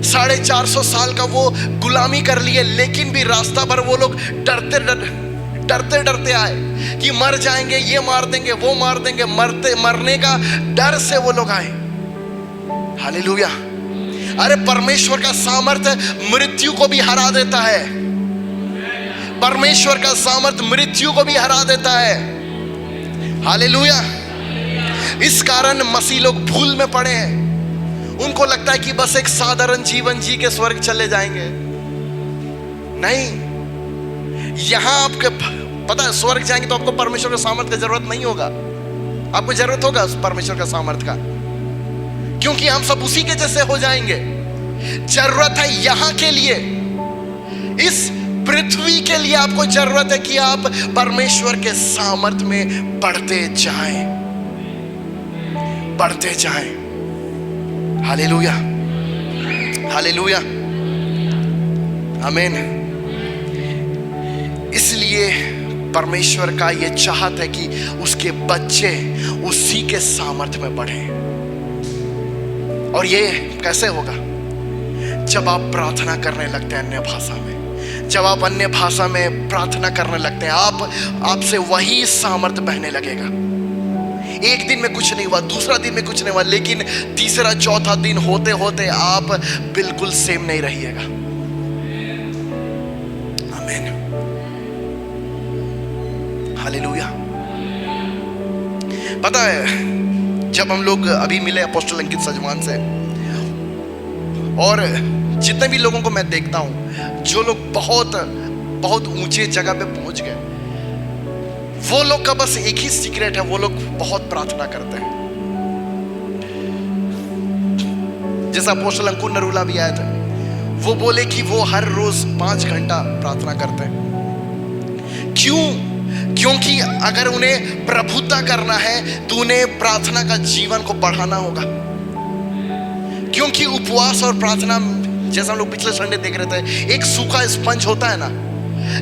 450 साल का वो गुलामी कर लिए, लेकिन भी रास्ता भर वो लोग डरते डरते आए कि मर जाएंगे, ये मार देंगे, वो मार देंगे। मरने का डर से वो लोग आए। हालेलुया। अरे परमेश्वर का सामर्थ मृत्यु को भी हरा देता है। परमेश्वर का सामर्थ मृत्यु को भी हरा देता है। हालेलुया। इस कारण मसीह लोग भूल में पड़े हैं। उनको लगता है कि बस एक साधारण जीवन जी के स्वर्ग चले जाएंगे। नहीं, यहां आपके पता है स्वर्ग जाएंगे तो आपको परमेश्वर का सामर्थ का जरूरत नहीं होगा। आपको जरूरत होगा परमेश्वर का सामर्थ का, क्योंकि हम सब उसी के जैसे हो जाएंगे। जरूरत है यहां के लिए, इस पृथ्वी के लिए आपको जरूरत है कि आप परमेश्वर के सामर्थ में बढ़ते जाएं, बढ़ते जाएं। हालेलुया, हालेलुया, आमीन। इसलिए परमेश्वर का यह चाहत है कि उसके बच्चे उसी के सामर्थ में बढ़ें। और ये कैसे होगा? जब आप प्रार्थना करने लगते हैं अन्य भाषा में, जब आप अन्य भाषा में प्रार्थना करने लगते हैं, आपसे वही सामर्थ्य बहने लगेगा। एक दिन में कुछ नहीं हुआ, दूसरा दिन में कुछ नहीं हुआ, लेकिन तीसरा चौथा दिन होते होते आप बिल्कुल सेम नहीं रहिएगा। आमीन, हालेलुया। पता है, जब हम लोग अभी मिले अपोस्टल अंकित सजमान से, और जितने भी लोगों को मैं देखता हूं जो लोग बहुत बहुत ऊंचे जगह पे पहुंच गए, वो लोग का बस एक ही सीक्रेट है, वो लोग बहुत प्रार्थना करते हैं। जैसा अपोस्टल अंकुर नरूला भी आए थे, वो बोले कि वो हर रोज 5 घंटा प्रार्थना करते हैं। क्यों? क्योंकि अगर उन्हें प्रभुता करना है तो उन्हें प्रार्थना का जीवन को बढ़ाना होगा। क्योंकि उपवास और प्रार्थना, जैसा हम लोग पिछले संडे देख रहे थे, एक सूखा स्पंज होता है ना।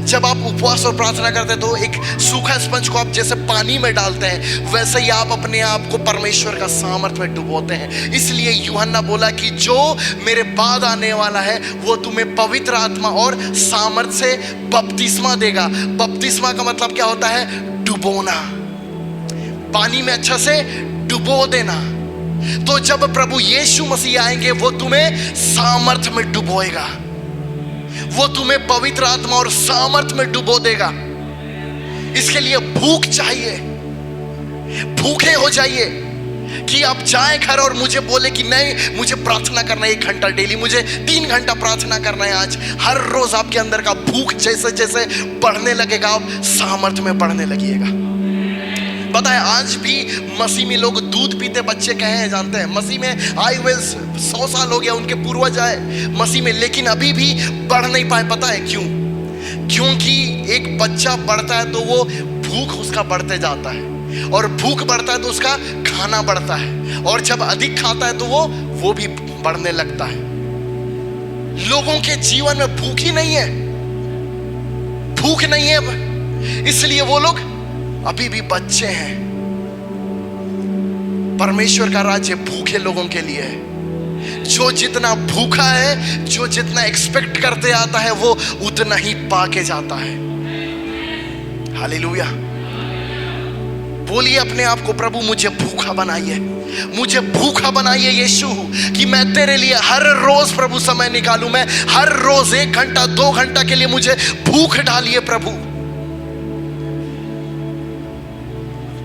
जब आप उपवास और प्रार्थना करते हैं तो एक सूखा स्पंज को आप जैसे पानी में डालते हैं, वैसे ही आप अपने आप को परमेश्वर का सामर्थ्य में डुबोते हैं। इसलिए यूहन्ना बोला कि जो मेरे बाद आने वाला है वो तुम्हें पवित्र आत्मा और सामर्थ्य से बपतिस्मा देगा। बपतिस्मा का मतलब क्या होता है? डुबोना, पानी में अच्छा से डुबो देना। तो जब प्रभु यीशु मसीह आएंगे, वो तुम्हें सामर्थ्य में डुबोएगा, वो तुम्हें पवित्र आत्मा और सामर्थ्य में डुबो देगा। इसके लिए भूख चाहिए, भूखे हो जाइए कि आप जाएं घर और मुझे बोले कि नहीं, मुझे प्रार्थना करना है 1 घंटा डेली, मुझे 3 घंटा प्रार्थना करना है आज। हर रोज आपके अंदर का भूख जैसे जैसे बढ़ने लगेगा, आप सामर्थ्य में बढ़ने लगिएगा। पता है, आज भी मसीह में लोग दूध पीते बच्चे कहे हैं, जानते हैं? मसीह में आए हुए 100 साल हो गया, उनके पूर्वज आए मसीह में, लेकिन अभी भी बढ़ नहीं पाए। पता है क्यों? क्योंकि एक बच्चा बढ़ता है तो वो भूख उसका बढ़ते जाता है, और भूख बढ़ता है तो उसका खाना बढ़ता है, और जब अधिक खाता है तो वो भी बढ़ने लगता है। लोगों के जीवन में भूख ही नहीं है, भूख नहीं है, इसलिए वो लोग अभी भी बच्चे हैं। परमेश्वर का राज्य भूखे लोगों के लिए है। जो जितना भूखा है, जो जितना एक्सपेक्ट करते आता है, वो उतना ही पाके जाता है। हालेलुया। बोलिए अपने आप को, प्रभु मुझे भूखा बनाइए, मुझे भूखा बनाइए यीशु, कि मैं तेरे लिए हर रोज प्रभु समय निकालूं। मैं हर रोज 1 घंटा 2 घंटा के लिए मुझे भूख डालिए प्रभु।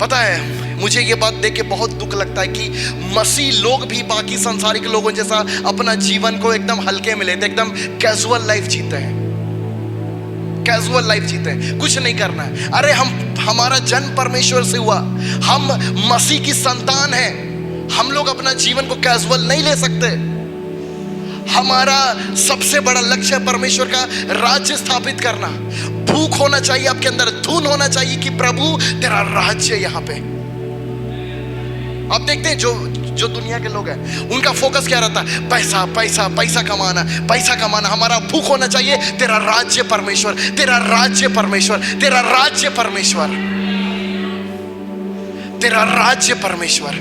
पता है, मुझे ये बात देख के बहुत दुख लगता है कि मसीह लोग भी बाकी संसारिक लोगों जैसा अपना जीवन को एकदम हल्के में लेते, एकदम कैजुअल लाइफ जीते हैं, कैजुअल लाइफ जीते हैं, कुछ नहीं करना है। अरे हमारा जन्म परमेश्वर से हुआ, हम मसीह की संतान हैं, हम लोग अपना जीवन को कैजुअल नहीं ले सकते। हमारा सबसे बड़ा लक्ष्य है परमेश्वर का राज्य स्थापित करना। भूख होना चाहिए आपके अंदर, धुन होना चाहिए कि प्रभु तेरा राज्य यहाँ पे। आप देखते हैं जो दुनिया के लोग हैं, उनका फोकस क्या रहता है? पैसा पैसा पैसा कमाना, पैसा कमाना। हमारा भूख होना चाहिए तेरा राज्य परमेश्वर, तेरा राज्य परमेश्वर, तेरा राज्य परमेश्वर, तेरा राज्य परमेश्वर।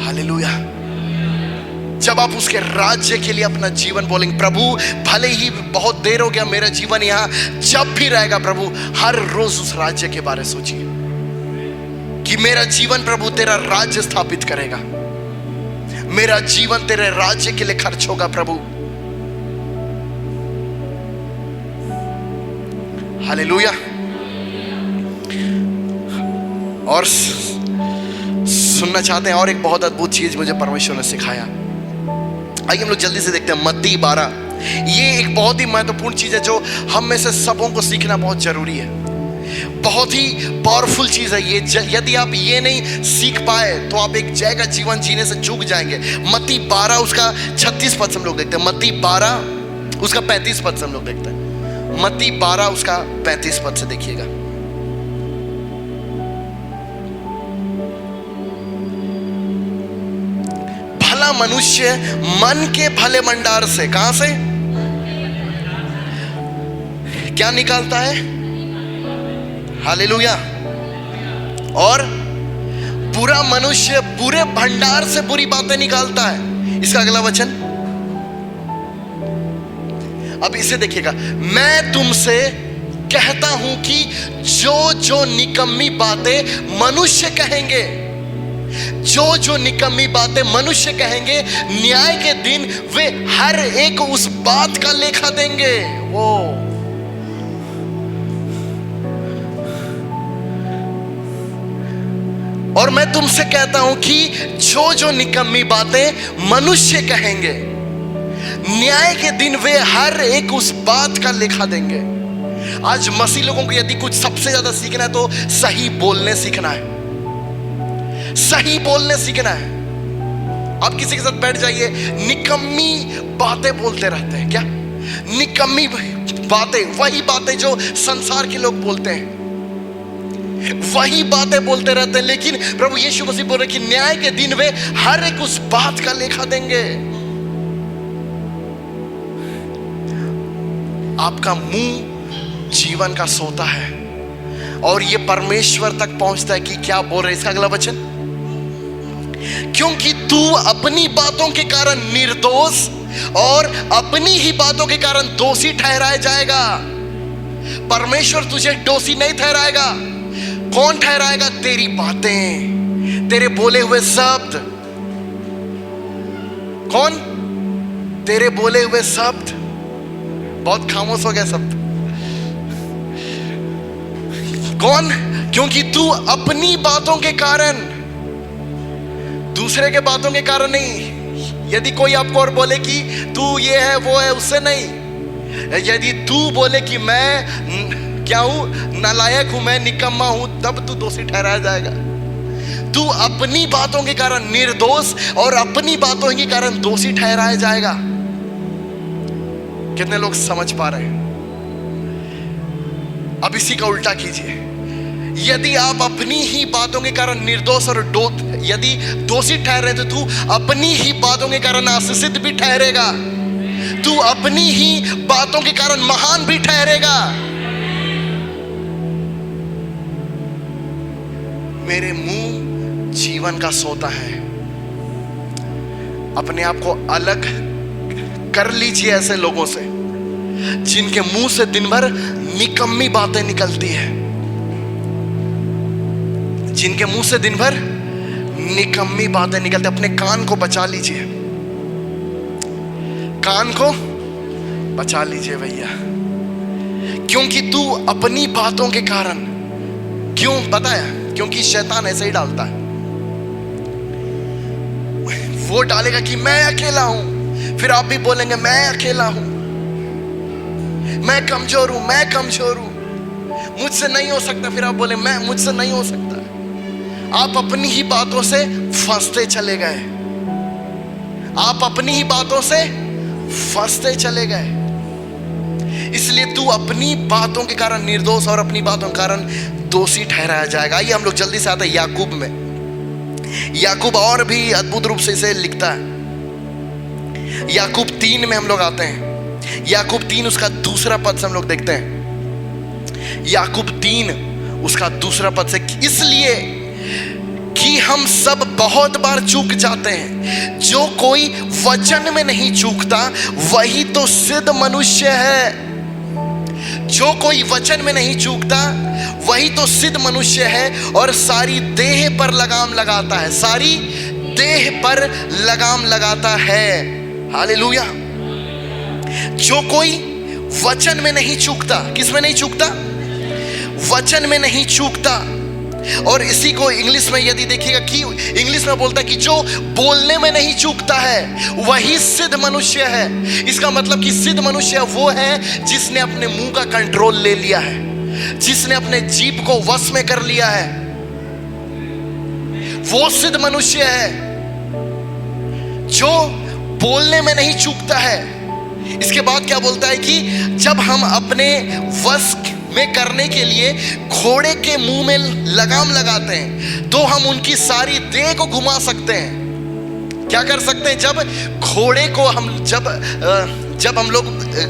हालेलुया। जब आप उसके राज्य के लिए अपना जीवन बोलेंगे, प्रभु भले ही बहुत देर हो गया, मेरा जीवन यहाँ जब भी रहेगा, प्रभु हर रोज उस राज्य के बारे में सोचिए कि मेरा जीवन प्रभु तेरा राज्य स्थापित करेगा, मेरा जीवन तेरे राज्य के लिए खर्च होगा प्रभु। हालेलुया। और सुनना चाहते हैं और एक बहुत अद्भुत चीज मुझे परमेश्वर ने सिखाया। आइए हम लोग जल्दी से देखते हैं मत्ती 12। ये एक बहुत ही महत्वपूर्ण चीज है जो हम में से सबों को सीखना बहुत जरूरी है। बहुत ही पावरफुल चीज है ये। यदि आप ये नहीं सीख पाए तो आप एक जय का जीवन जीने से चूक जाएंगे। मत्ती 12 उसका 36 पद से हम लोग देखते हैं। मत्ती 12 उसका 35 पद से हम लोग देखते हैं। मत्ती 12 उसका 35 पद से देखिएगा। भला मनुष्य मन के भले भंडार से, कहां से क्या निकालता है? हालेलुया। और बुरा मनुष्य बुरे भंडार से बुरी बातें निकालता है। इसका अगला वचन, अब इसे देखिएगा, मैं तुमसे कहता हूं कि जो जो निकम्मी बातें मनुष्य कहेंगे, जो जो निकम्मी बातें मनुष्य कहेंगे, न्याय के दिन वे हर एक उस बात का लेखा देंगे। वो और मैं तुमसे कहता हूं कि जो जो निकम्मी बातें मनुष्य कहेंगे, न्याय के दिन वे हर एक उस बात का लेखा देंगे। आज मसीह लोगों को यदि कुछ सबसे ज्यादा सीखना है तो सही बोलने सीखना है, सही बोलने सीखना है। आप किसी के साथ बैठ जाइए, निकम्मी बातें बोलते रहते हैं। क्या निकम्मी बातें? वही बातें जो संसार के लोग बोलते हैं, वही बातें बोलते रहते हैं। लेकिन प्रभु यीशु मसीह बोल रहे कि न्याय के दिन वे हर एक उस बात का लेखा देंगे। आपका मुंह जीवन का सोता है और ये परमेश्वर तक पहुंचता है कि क्या बोल रहे। इसका अगला वचन, क्योंकि तू अपनी बातों के कारण निर्दोष और अपनी ही बातों के कारण दोषी ठहराया जाएगा। परमेश्वर तुझे दोषी नहीं ठहराएगा। कौन ठहराएगा? तेरी बातें, तेरे बोले हुए शब्द। कौन? तेरे बोले हुए शब्द। बहुत खामोश हो गया शब्द। कौन? क्योंकि तू अपनी बातों के कारण, दूसरे के बातों के कारण नहीं। यदि कोई आपको और बोले कि तू ये है वो है, उससे नहीं। यदि तू बोले कि मैं क्या हूं, नालायक हूं, मैं निकम्मा हूं, तब तू दोषी ठहराया जाएगा। तू अपनी बातों के कारण निर्दोष और अपनी बातों के कारण दोषी ठहराया जाएगा। कितने लोग समझ पा रहे हैं? अब इसी का उल्टा कीजिए। यदि आप अपनी ही बातों के कारण निर्दोष और यदि दोषी ठहरे तो तू अपनी ही बातों के कारण आशीषित भी ठहरेगा। तू अपनी ही बातों के कारण महान भी ठहरेगा। मेरे मुंह जीवन का सोता है। अपने आप को अलग कर लीजिए ऐसे लोगों से जिनके मुंह से दिन भर निकम्मी बातें निकलती है, जिनके मुंह से दिन भर निकम्मी बातें निकलती। अपने कान को बचा लीजिए, कान को बचा लीजिए भैया, क्योंकि तू अपनी बातों के कारण, क्यों बताया? क्योंकि शैतान ऐसे ही डालता है। वो डालेगा कि मैं अकेला हूं, फिर आप भी बोलेंगे मैं अकेला हूं, मैं कमजोर हूं, मैं कमजोर हूं, मुझसे नहीं हो सकता। फिर आप बोले मैं, मुझसे नहीं हो सकता। आप अपनी ही बातों से फंसते चले गए। आप अपनी ही बातों से फंसते चले गए। इसलिए तू अपनी बातों के कारण निर्दोष और अपनी बातों के कारण दोषी ठहराया जाएगा। आइए हम लोग जल्दी से आते हैं याकूब में। याकूब और भी अद्भुत रूप से इसे लिखता है। याकूब 3 में हम लोग आते हैं। याकूब 3 उसका दूसरा पद से हम लोग देखते हैं। याकूब 3 उसका दूसरा पद से, इसलिए कि हम सब बहुत बार चूक जाते हैं। जो कोई वचन में नहीं चूकता वही तो सिद्ध मनुष्य है। जो कोई वचन में नहीं चूकता वही तो सिद्ध मनुष्य है और सारी देह पर लगाम लगाता है, सारी देह पर लगाम लगाता है। हालेलुया। जो कोई वचन में नहीं चूकता, किस में नहीं चूकता? वचन में नहीं चूकता। और इसी को इंग्लिश में यदि देखिएगा कि इंग्लिश में बोलता है कि जो बोलने में नहीं चूकता है वही सिद्ध मनुष्य है। इसका मतलब कि सिद्ध मनुष्य वो है जिसने अपने मुंह का कंट्रोल ले लिया है, जिसने अपने जीभ को वश में कर लिया है, वो सिद्ध मनुष्य है जो बोलने में नहीं चूकता है। इसके बाद क्या बोलता है कि जब हम अपने वश में करने के लिए घोड़े के मुंह में लगाम लगाते हैं तो हम उनकी सारी देह को घुमा सकते हैं। क्या कर सकते हैं? जब घोड़े को हम जब हम लोग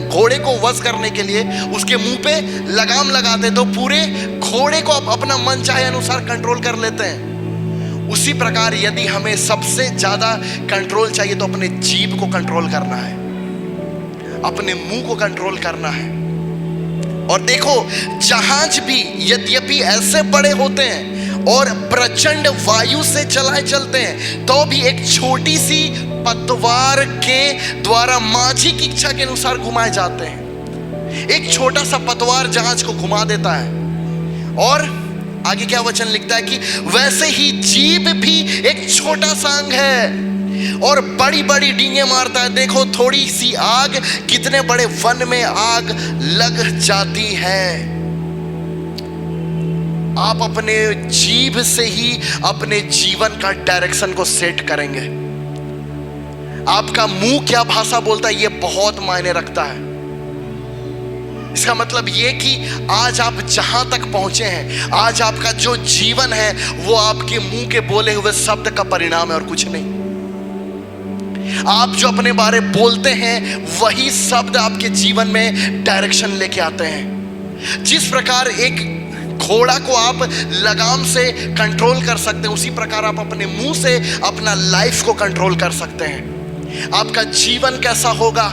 घोड़े को वश करने के लिए उसके मुंह पे लगाम लगाते हैं तो पूरे घोड़े को अपना मन चाहे अनुसार कंट्रोल कर लेते हैं। उसी प्रकार यदि हमें सबसे ज्यादा कंट्रोल चाहिए तो अपने जीभ को कंट्रोल करना है, अपने मुंह को कंट्रोल करना है। और देखो, जहाज भी यद्यपि ऐसे बड़े होते हैं और प्रचंड वायु से चलाए चलते हैं, तो भी एक छोटी सी पतवार के द्वारा माझी की इच्छा के अनुसार घुमाए जाते हैं। एक छोटा सा पतवार जहाज को घुमा देता है। और आगे क्या वचन लिखता है कि वैसे ही जीभ भी एक छोटा सा अंग है और बड़ी बड़ी डींगे मारता है। देखो, थोड़ी सी आग कितने बड़े वन में आग लग जाती है। आप अपने जीभ से ही अपने जीवन का डायरेक्शन को सेट करेंगे। आपका मुंह क्या भाषा बोलता है, यह बहुत मायने रखता है। इसका मतलब ये कि आज आप जहां तक पहुंचे हैं, आज आपका जो जीवन है वो आपके मुंह के बोले हुए शब्द का परिणाम है और कुछ नहीं। आप जो अपने बारे बोलते हैं वही शब्द आपके जीवन में डायरेक्शन लेके आते हैं। जिस प्रकार एक घोड़ा को आप लगाम से कंट्रोल कर सकते हैं, उसी प्रकार आप अपने मुंह से अपना लाइफ को कंट्रोल कर सकते हैं। आपका जीवन कैसा होगा,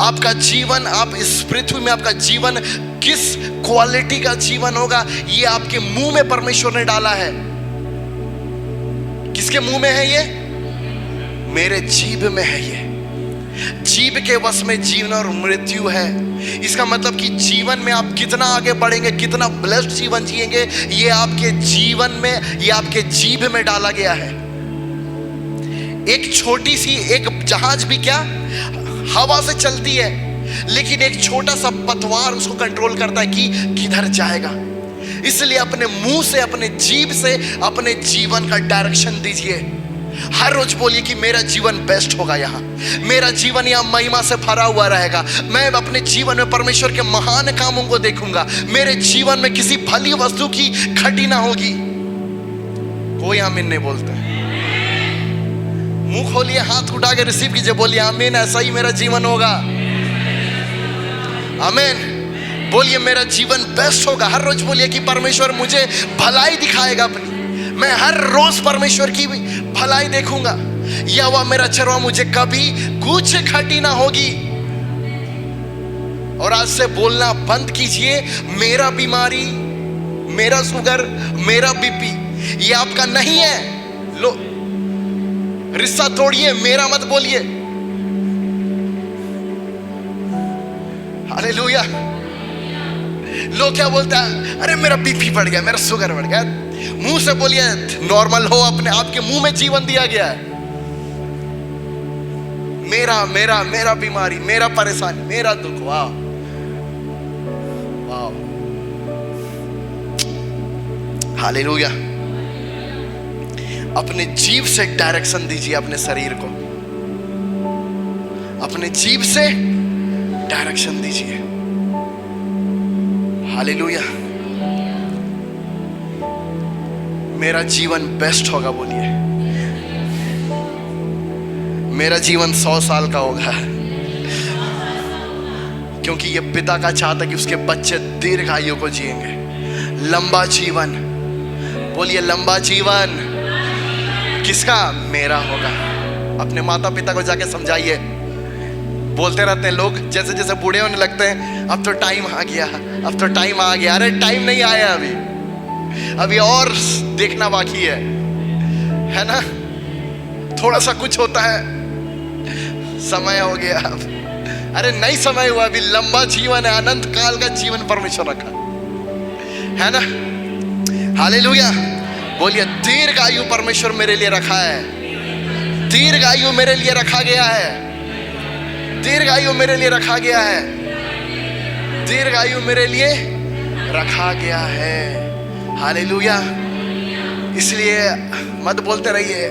आपका जीवन, आप इस पृथ्वी में आपका जीवन किस क्वालिटी का जीवन होगा, ये आपके मुंह में परमेश्वर ने डाला है। किसके मुंह में है ये? मेरे जीभ में है ये। जीभ के वश में जीवन और मृत्यु है। इसका मतलब कि जीवन में आप कितना आगे बढ़ेंगे, कितना ब्लेस्ड जीवन जिएंगे, ये आपके जीवन में, ये आपके जीभ में डाला गया है। एक छोटी सी एक जहाज भी क्या हवा से चलती है, लेकिन एक छोटा सा पतवार उसको कंट्रोल करता है कि किधर जाएगा। इसलिए अपने मुंह से, अपने जीभ से अपने जीवन का डायरेक्शन दीजिए। हर रोज बोलिए कि मेरा जीवन बेस्ट होगा, यहाँ मेरा जीवन यहाँ महिमा से भरा हुआ रहेगा। मैं अपने जीवन में परमेश्वर के महान कामों को देखूंगा। मेरे जीवन में किसी भली वस्तु की घटी ना होगी। कोई आमीन नहीं बोलता है। मुंह खोलिए, हाथ उठा के रिसीव कीजिए, बोलिए आमीन, ऐसा ही मेरा जीवन होगा। आमीन। बोलिए मेरा जीवन बेस्ट होगा। हर रोज बोलिए कि परमेश्वर मुझे भलाई दिखाएगा अपनी। मैं हर रोज परमेश्वर की भलाई देखूंगा। यहोवा मेरा चरवाहा, मुझे कभी कुछ घटी ना होगी। और आज से बोलना बंद कीजिए, मेरा बीमारी, मेरा शुगर, मेरा बीपी ये आपका नहीं है। लो, रिश्ता तोड़िए, मेरा मत बोलिए। हालेलुया। लोग क्या बोलता है, अरे मेरा बीपी बढ़ गया, मेरा शुगर बढ़ गया। मुंह से बोलिए नॉर्मल हो, अपने आपके मुंह में जीवन दिया गया है। मेरा मेरा मेरा बीमारी, मेरा परेशानी, मेरा दुख। वाह वाह, हालेलुया। अपने जीभ से डायरेक्शन दीजिए अपने शरीर को। अपने जीभ से डायरेक्शन दीजिए। हालेलुया। मेरा जीवन बेस्ट होगा, बोलिए मेरा जीवन 100 साल का होगा, क्योंकि ये पिता का चाहता है कि उसके बच्चे दीर्घ आयु को जिएंगे। लंबा जीवन, बोलिए लंबा जीवन किसका? मेरा होगा। अपने माता पिता को जाके समझाइए। बोलते रहते हैं लोग, जैसे जैसे बूढ़े होने लगते हैं, अब तो टाइम आ गया, अब तो टाइम आ गया। अरे टाइम नहीं आया, अभी और देखना बाकी है ना। थोड़ा सा कुछ होता है, समय हो गया। अरे नहीं समय हुआ, अभी लंबा जीवन है, अनंत काल का जीवन परमेश्वर रखा है ना। हालेलुया। बोलिए दीर्घ आयु परमेश्वर मेरे लिए रखा है। दीर्घ आयु मेरे लिए रखा गया है। दीर्घ आयु मेरे लिए रखा गया है। दीर्घ आयु मेरे लिए रखा गया है। हालेलुया। इसलिए मत बोलते रहिए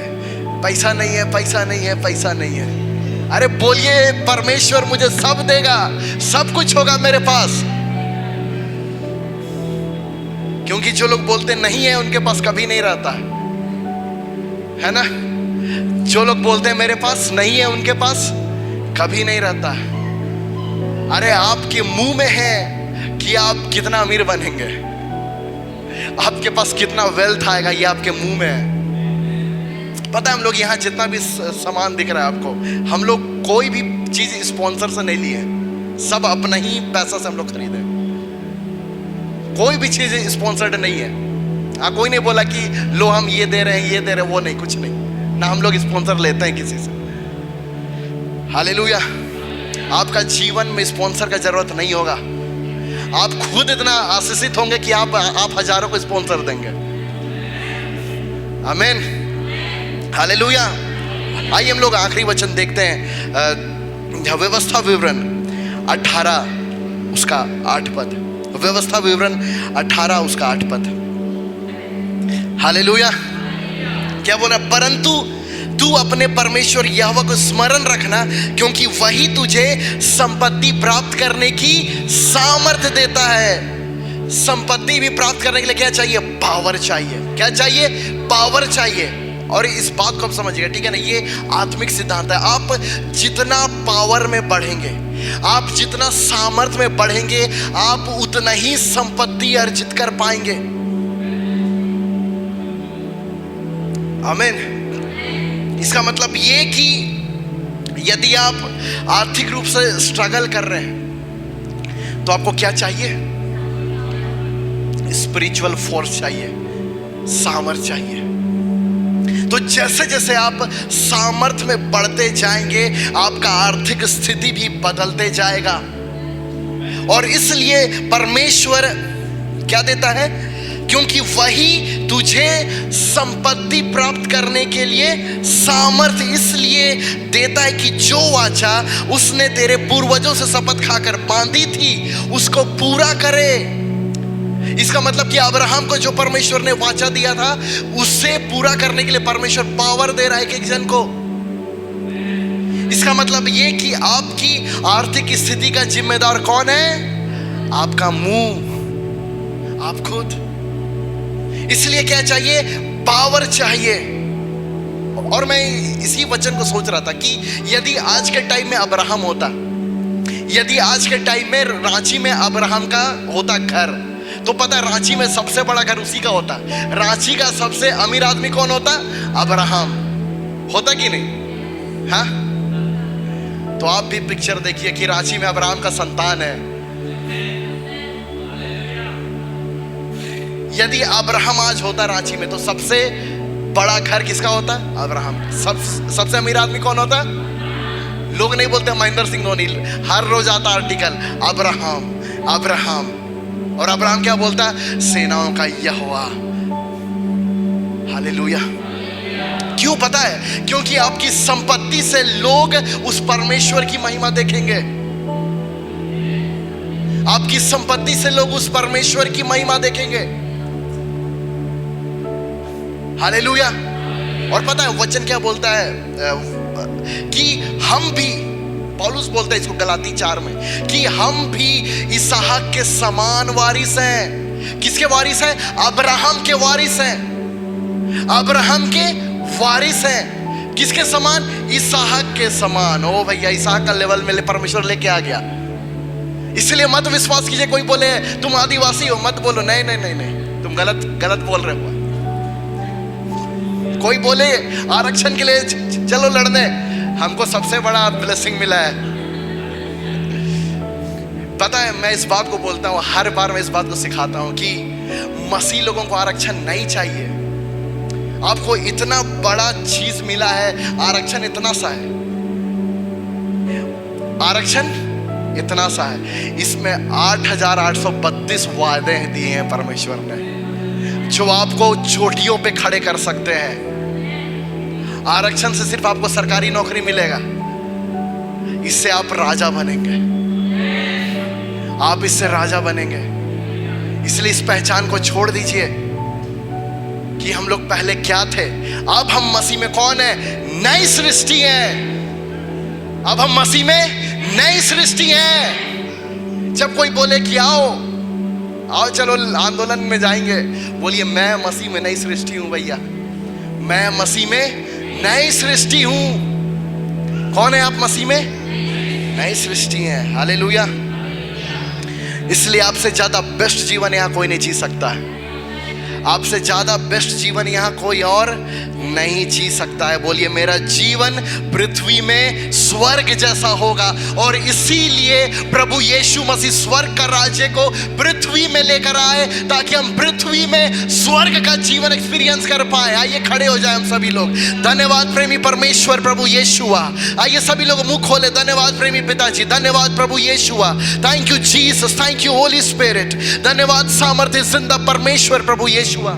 पैसा नहीं है, पैसा नहीं है, पैसा नहीं है। अरे बोलिए परमेश्वर मुझे सब देगा, सब कुछ होगा मेरे पास। क्योंकि जो लोग बोलते नहीं है उनके पास कभी नहीं रहता है ना। जो लोग बोलते हैं मेरे पास नहीं है, उनके पास कभी नहीं रहता। अरे आपके मुंह में है कि आप कितना अमीर बनेंगे, आपके पास कितना वेल्थ आएगा, ये आपके मुंह में है। पता है हम लोग यहाँ जितना भी सामान दिख रहा है आपको, हम लोग कोई भी चीज स्पॉन्सर से नहीं लिए, सब अपना ही पैसा से हम लोग खरीदे। कोई भी चीज स्पॉन्सर्ड नहीं है। कोई नहीं बोला कि लो हम ये दे रहे हैं, ये दे रहे हैं, वो नहीं, कुछ नहीं ना। हम लोग स्पॉन्सर लेते हैं किसी से। हालेलुया। आपका जीवन में स्पॉन्सर का जरूरत नहीं होगा। आप खुद इतना आशीषित होंगे कि आप हजारों को स्पॉन्सर देंगे। आमीन, हालेलुया। आइए हम लोग आखिरी वचन देखते हैं, व्यवस्था विवरण 18 उसका 8 पद। व्यवस्था विवरण 18 उसका 8 पद। हालेलुया। क्या बोला? परंतु तू अपने परमेश्वर यहोवा को स्मरण रखना, क्योंकि वही तुझे संपत्ति प्राप्त करने की सामर्थ्य देता है। संपत्ति भी प्राप्त करने के लिए क्या चाहिए? पावर चाहिए। क्या चाहिए? पावर चाहिए। और इस बात को आप समझिएगा, ठीक है ना? ये आत्मिक सिद्धांत है। आप जितना पावर में बढ़ेंगे, आप जितना सामर्थ्य में बढ़ेंगे, आप उतना ही संपत्ति अर्जित कर पाएंगे। आमीन। इसका मतलब ये कि यदि आप आर्थिक रूप से स्ट्रगल कर रहे हैं तो आपको क्या चाहिए? स्पिरिचुअल फोर्स चाहिए, सामर्थ्य चाहिए। तो जैसे जैसे आप सामर्थ्य में बढ़ते जाएंगे, आपका आर्थिक स्थिति भी बदलते जाएगा। और इसलिए परमेश्वर क्या देता है? क्योंकि वही तुझे संपत्ति प्राप्त करने के लिए सामर्थ्य इसलिए देता है कि जो वाचा उसने तेरे पूर्वजों से शपथ खाकर बांधी थी उसको पूरा करे। इसका मतलब कि अब्राहम को जो परमेश्वर ने वाचा दिया था, उससे पूरा करने के लिए परमेश्वर पावर दे रहा है एक जन को। इसका मतलब ये कि आपकी आर्थिक स्थिति का जिम्मेदार कौन है? आपका मुंह, आप खुद। इसलिए क्या चाहिए? पावर चाहिए। और मैं इसी वचन को सोच रहा था कि यदि आज के टाइम में अब्राहम होता, यदि आज के टाइम में रांची में अब्राहम का होता घर, तो पता है रांची में सबसे बड़ा घर उसी का होता। रांची का सबसे अमीर आदमी कौन होता? अब्राहम। होता कि नहीं? हाँ, तो आप भी पिक्चर देखिए कि रांची में अब्राहम का संतान है। यदि अब्राहम आज होता रांची में, तो सबसे बड़ा घर किसका होता? अब्राहम। सबसे अमीर आदमी कौन होता? लोग नहीं बोलते महेंद्र सिंह धोनी, हर रोज आता आर्टिकल अब्राहम अब्राहम। और अब्राहम क्या बोलता? सेनाओं का यहोवा। हालेलुया। क्यों पता है? क्योंकि आपकी संपत्ति से लोग उस परमेश्वर की महिमा देखेंगे। आपकी संपत्ति से लोग उस परमेश्वर की महिमा देखेंगे। हालेलुया। और पता है वचन क्या बोलता है? कि हम भी, पौलुस बोलता है इसको गलाती 4 में, कि हम भी इसहाक के समान वारिस हैं। किसके वारिस हैं? अब्राहम के वारिस हैं। अब्राहम के वारिस हैं। किसके समान? इसहाक के समान। ओ भैया, इसहाक का लेवल में परमेश्वर लेके आ गया। इसलिए मत विश्वास कीजिए। कोई बोले तुम आदिवासी हो, मत बोलो नहीं नहीं नहीं नहीं, तुम गलत बोल रहे हो। कोई बोले आरक्षण के लिए चलो लड़ने, हमको सबसे बड़ा ब्लेसिंग मिला है। पता है मैं इस बात को बोलता हूँ, हर बार मैं इस बात को सिखाता हूँ कि मसीह लोगों को आरक्षण नहीं चाहिए। आपको इतना बड़ा चीज मिला है, आरक्षण इतना सा है। आरक्षण इतना सा है, इसमें 8,832 वादे दिए हैं परमेश्वर ने, जो आपको चोटियों पे खड़े कर सकते हैं। आरक्षण से सिर्फ आपको सरकारी नौकरी मिलेगा, इससे आप राजा बनेंगे। आप इससे राजा बनेंगे। इसलिए इस पहचान को छोड़ दीजिए कि हम लोग पहले क्या थे। अब हम मसीह में कौन है? नई सृष्टि है। अब हम मसीह में नई सृष्टि है। जब कोई बोले कि आओ चलो आंदोलन में जाएंगे, बोलिए मैं मसीह में नई सृष्टि हूं भैया, मैं मसीह में नई सृष्टि हूं। कौन है आप? मसीह में नई सृष्टि है। हालेलुया। इसलिए आपसे ज्यादा बेस्ट जीवन यहां कोई नहीं जी सकता है। आपसे ज्यादा बेस्ट जीवन यहाँ कोई और नहीं जी सकता है। बोलिए मेरा जीवन पृथ्वी में स्वर्ग जैसा होगा, और इसीलिए प्रभु यीशु मसीह स्वर्ग का राज्य को पृथ्वी में लेकर आए ताकि हम पृथ्वी में स्वर्ग का जीवन एक्सपीरियंस कर पाए। आइए खड़े हो जाए हम सभी लोग। धन्यवाद प्रेमी परमेश्वर प्रभु यीशुआ। आइए सभी लोग मुंह खोले। धन्यवाद प्रेमी पिताजी, धन्यवाद प्रभु Yeshua. Thank you Jesus, thank you Holy Spirit. धन्यवाद सामर्थ्य जिंदा परमेश्वर प्रभु यीशुआ।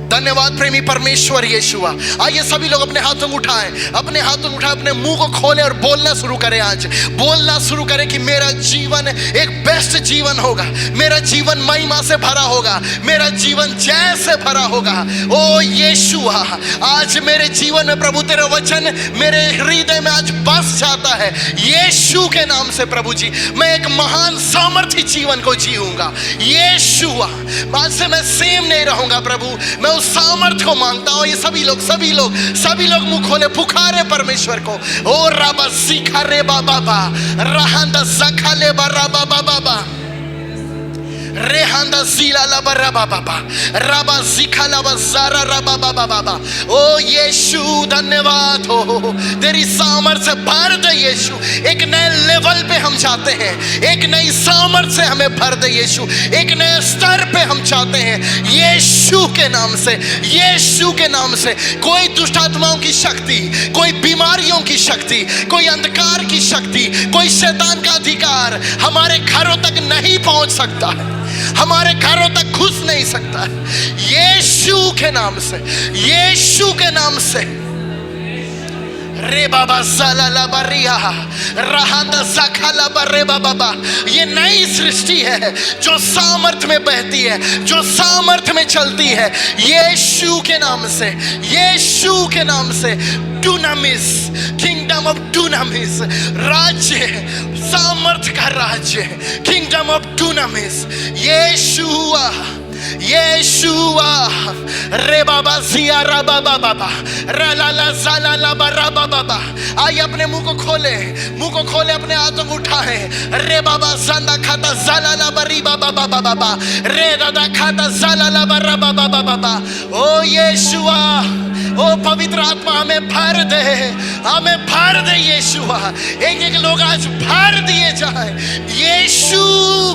धन्यवाद प्रेमी परमेश्वर यीशुआ। आइए सभी लोग अपने हाथों को उठाएं, अपने हाथों को उठाएं, अपने मुंह को खोलें और बोलना शुरू करें। आज बोलना शुरू करें कि मेरा जीवन एक बेस्ट जीवन होगा, मेरा जीवन महिमा से भरा होगा, मेरा जीवन जय से भरा होगा। ओ यीशुआ, आज मेरे जीवन में प्रभु तेरा वचन मेरे हृदय में आज बस जाता है। यीशु के नाम से प्रभु जी मैं एक महान सामर्थ्य जीवन को जीऊंगा। यीशुआ, आज से मैं सेम नहीं रहूंगा प्रभु, मैं उस सामर्थ्य को मांगता हूं। ये सभी लोग मुंह खोले, पुकारे परमेश्वर को। ओ राबा सीखा रे बाबा बा रहंदा सखा ले बाबा बाबा रेहांदा सीला ला बाबा बाबा राबा सीखा ला बाजारा राबा बाबा बाबा। ओ यीशु धन्यवाद हो, तेरी सामर्थ्य से भर दे यीशु। एक नए लेवल पे हम जाते हैं, एक नई सामर्थ्य से हमें भर दे यीशु। एक नए स्तर पे हम चाहते हैं यीशु के नाम से, यीशु के नाम से। कोई दुष्ट आत्माओं की शक्ति, कोई बीमारियों की शक्ति, कोई अंधकार की शक्ति, कोई शैतान का अधिकार हमारे घरों तक नहीं पहुंच सकता है, हमारे घरों तक घुस नहीं सकता है। यीशु के नाम से, यीशु के नाम से। रे बाबा साला बरिया रहंदा सखला बरे बाबा। ये नई सृष्टि है जो सामर्थ में बहती है, जो सामर्थ में चलती है। यीशु के नाम से, यीशु के नाम से। डुनामिस, किंगडम ऑफ डुनामिस, राज्य सामर्थ का राज्य, किंगडम ऑफ डुनामिस। यीशुआ, यीशुआ रे बाबा सिया रा बाबा बाबा ला ला साला ला बरा बाबा। आइए अपने मुंह को खोले, मुंह को खोले, अपने हाथों को उठाए। रे बाबा संदा खाता साला ला बरी बाबा बाबा बाबा रे दादा खाता साला ला बरा बाबा बाबा। ओ यीशुआ, ओ पवित्र आत्मा हमें भर दे, हमें भर दे यीशुआ। एक एक लोग आज भर दिए जाए यीशु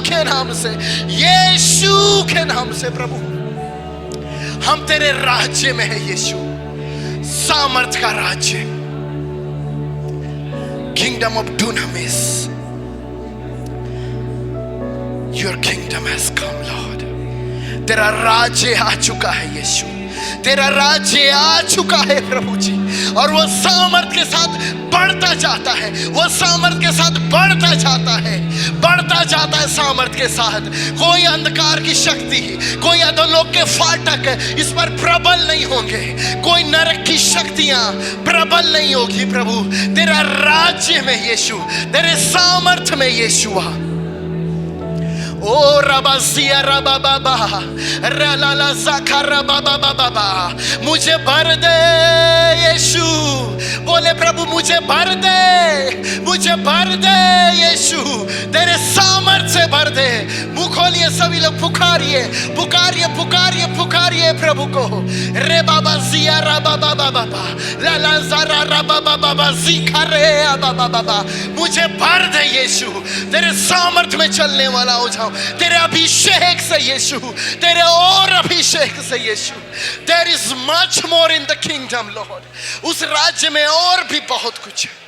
के नाम से, यीशु के नाम से। प्रभु हम तेरे राज्य में है यीशु, सामर्थ का राज्य, kingdom of dunamis. Your kingdom has come Lord. तेरा राज्य आ चुका है यीशु, तेरा राज्य आ चुका है प्रभु जी। और वो सामर्थ के साथ बढ़ता जाता है, वो सामर्थ के साथ बढ़ता जाता है, बढ़ता जाता है सामर्थ के साथ। कोई अंधकार की शक्ति, कोई अधोलोक के फाटक इस पर प्रबल नहीं होंगे, कोई नरक की शक्तियां प्रबल नहीं होगी प्रभु। तेरा राज्य में यीशु, तेरे सामर्थ में यीशुआ। ओ रबासिया रबा बाबा रलाला साखा रबा बाबा बाबा। मुझे भर दे यीशु, बोले प्रभु मुझे भर दे, मुझे भर दे यीशु, तेरे सामर्थ से भर दे। मुंह खोलिए सभी लोग, पुकारिए पुकारिए पुकारिए पुकारिए प्रभु को। रे बाबा सिया रबा बाबा बाबा लाला जरा रबा बाबा बाबा सीखा रे बाबा बाबा। मुझे भर दे यीशु, तेरे सामर्थ में चलने वाला हो जाओ, तेरे अभिषेक से यीशु, तेरे और अभिषेक से यीशु। There is much more in the kingdom, Lord. उस राज्य में और भी बहुत कुछ है।